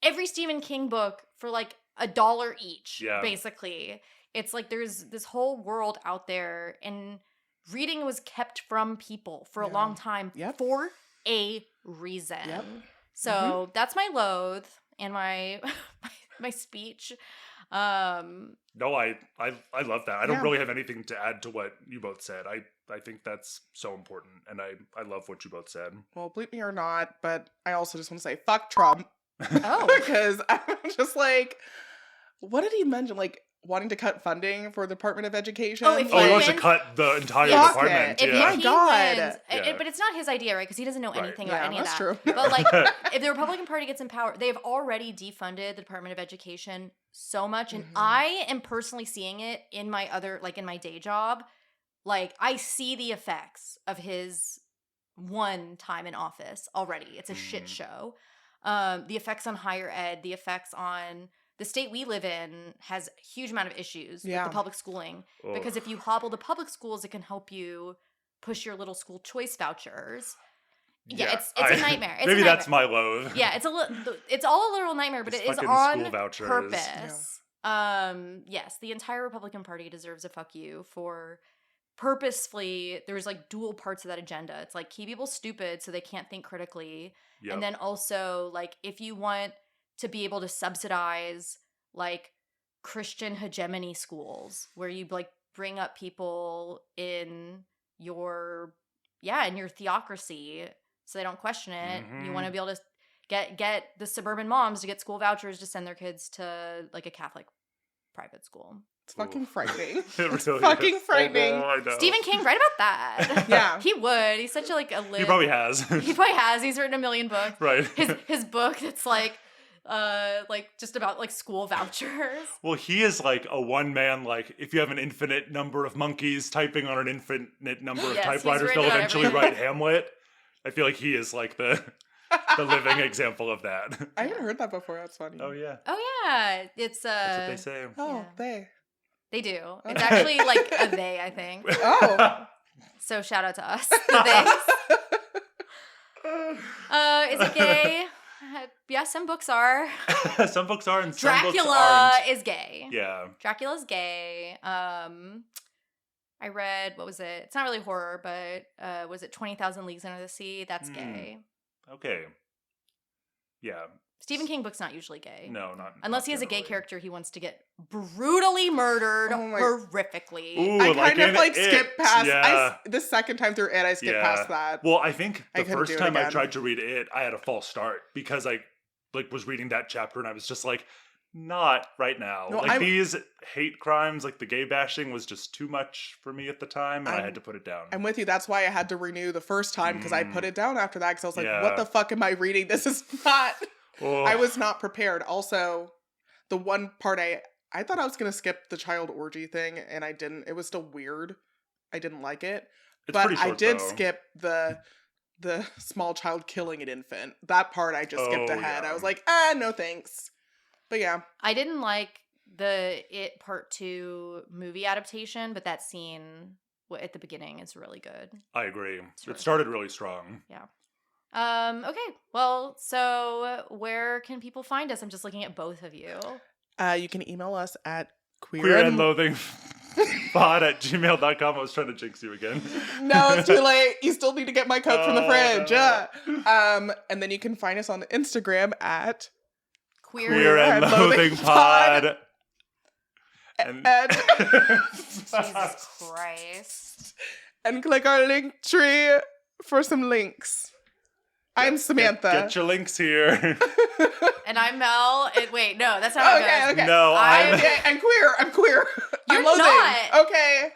every Stephen King book for like $1 each, Yeah. basically. It's like there's this whole world out there, and reading was kept from people for a long time for a reason. Yep. So that's my loathe and my my speech. No, I love that. I don't really have anything to add to what you both said. I think that's so important, and I love what you both said. Well, bleep me or not, but I also just want to say fuck Trump. Oh. Because I'm just like, what did he mention? Like wanting to cut funding for the Department of Education? Oh, if Oh, he he wants to wins- cut the entire Fuck department. it. If Yeah. he God. wins, Yeah. but it's not his idea, right? Because he doesn't know Right. anything Yeah, about any of that's that. true. But like, if the Republican Party gets in power, they have already defunded the Department of Education so much, and I am personally seeing it in my other, like in my day job. Like, I see the effects of his one time in office already. It's a shit show. The effects on higher ed, the effects on the state we live in has a huge amount of issues with the public schooling. Ugh. Because if you hobble the public schools, it can help you push your little school choice vouchers. Yeah, it's a nightmare. It's maybe a that's nightmare. my loathe. Yeah, it's all a literal nightmare, but These it is fucking on school vouchers. purpose. Yes, the entire Republican Party deserves a fuck you for purposefully. There's like dual parts of that agenda. It's like keep people stupid so they can't think critically. Yep. And then also, like, if you want to be able to subsidize, like, Christian hegemony schools where you, like, bring up people in your theocracy so they don't question it. You want to be able to get the suburban moms to get school vouchers to send their kids to, like, a Catholic private school. It's fucking frightening. It really It's fucking is. frightening. Oh, I know. Stephen King, write about that. Yeah. He would. He's such a, like, a He probably has. He probably has. He's written a million books. Right. His book that's like just about like school vouchers. Well, he is like a one-man, like, if you have an infinite number of monkeys typing on an infinite number of Yes, he's typewriters, written they'll about eventually everything. write Hamlet. I feel like he is like the living example of that. I haven't heard that before. That's funny. Oh, yeah. Oh yeah, it's That's what they say. Oh, Yeah. they. do. It's actually like a they, I think. Oh. So shout out to us, the theys. Is it gay? Yeah, some books are. Some books are and some books Dracula aren't. is gay. Yeah. Dracula's gay. I read, what was it? It's not really horror, but was it 20,000 Leagues Under the Sea? That's gay. okay. Yeah. Stephen King books not usually gay. No, not Unless not he has a gay generally. character he wants to get brutally murdered Oh my- horrifically. Ooh, I like kind of in like It, skipped past. yeah. The second time through It, I skipped past that. Well, I think I the couldn't first do it time I again. tried to read It, I had a false start because I like was reading that chapter and I was just like, not right now. No, like these hate crimes, like the gay bashing was just too much for me at the time and I I'm- had to put it down. I'm with you. That's why I had to renew the first time because I put it down after that because I was like, Yeah. what the fuck am I reading? This is not. Oh. I was not prepared. Also, the one part I thought I was going to skip the child orgy thing and I didn't. It was still weird. I didn't like it. It's But pretty I short, did though. skip the small child killing an infant. That part I just skipped Oh, ahead. yeah. I was like, no thanks. But yeah. I didn't like the It Part 2 movie adaptation, but that scene at the beginning is really good. I agree. really It started really strong. Okay. Well, so where can people find us? I'm just looking at both of you. You can email us at Queer and loathing pod at gmail.com. I was trying to jinx you again. No, it's too late. You still need to get my Coke from the Oh, fridge. no. And then you can find us on Instagram at Queer and and loathing Loathing pod. And Jesus Christ. and click our link tree for some links. I'm Samantha. Get your links here. And I'm Mel. Wait, no, that's not how it goes. Okay. No, I'm. Okay, I'm queer. I'm queer. You're I'm loathing. not. Okay.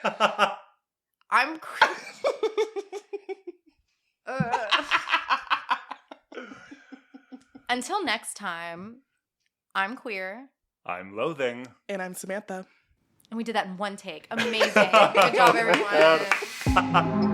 I'm Until next time, I'm queer. I'm loathing. And I'm Samantha. And we did that in one take. Amazing. Good job, everyone.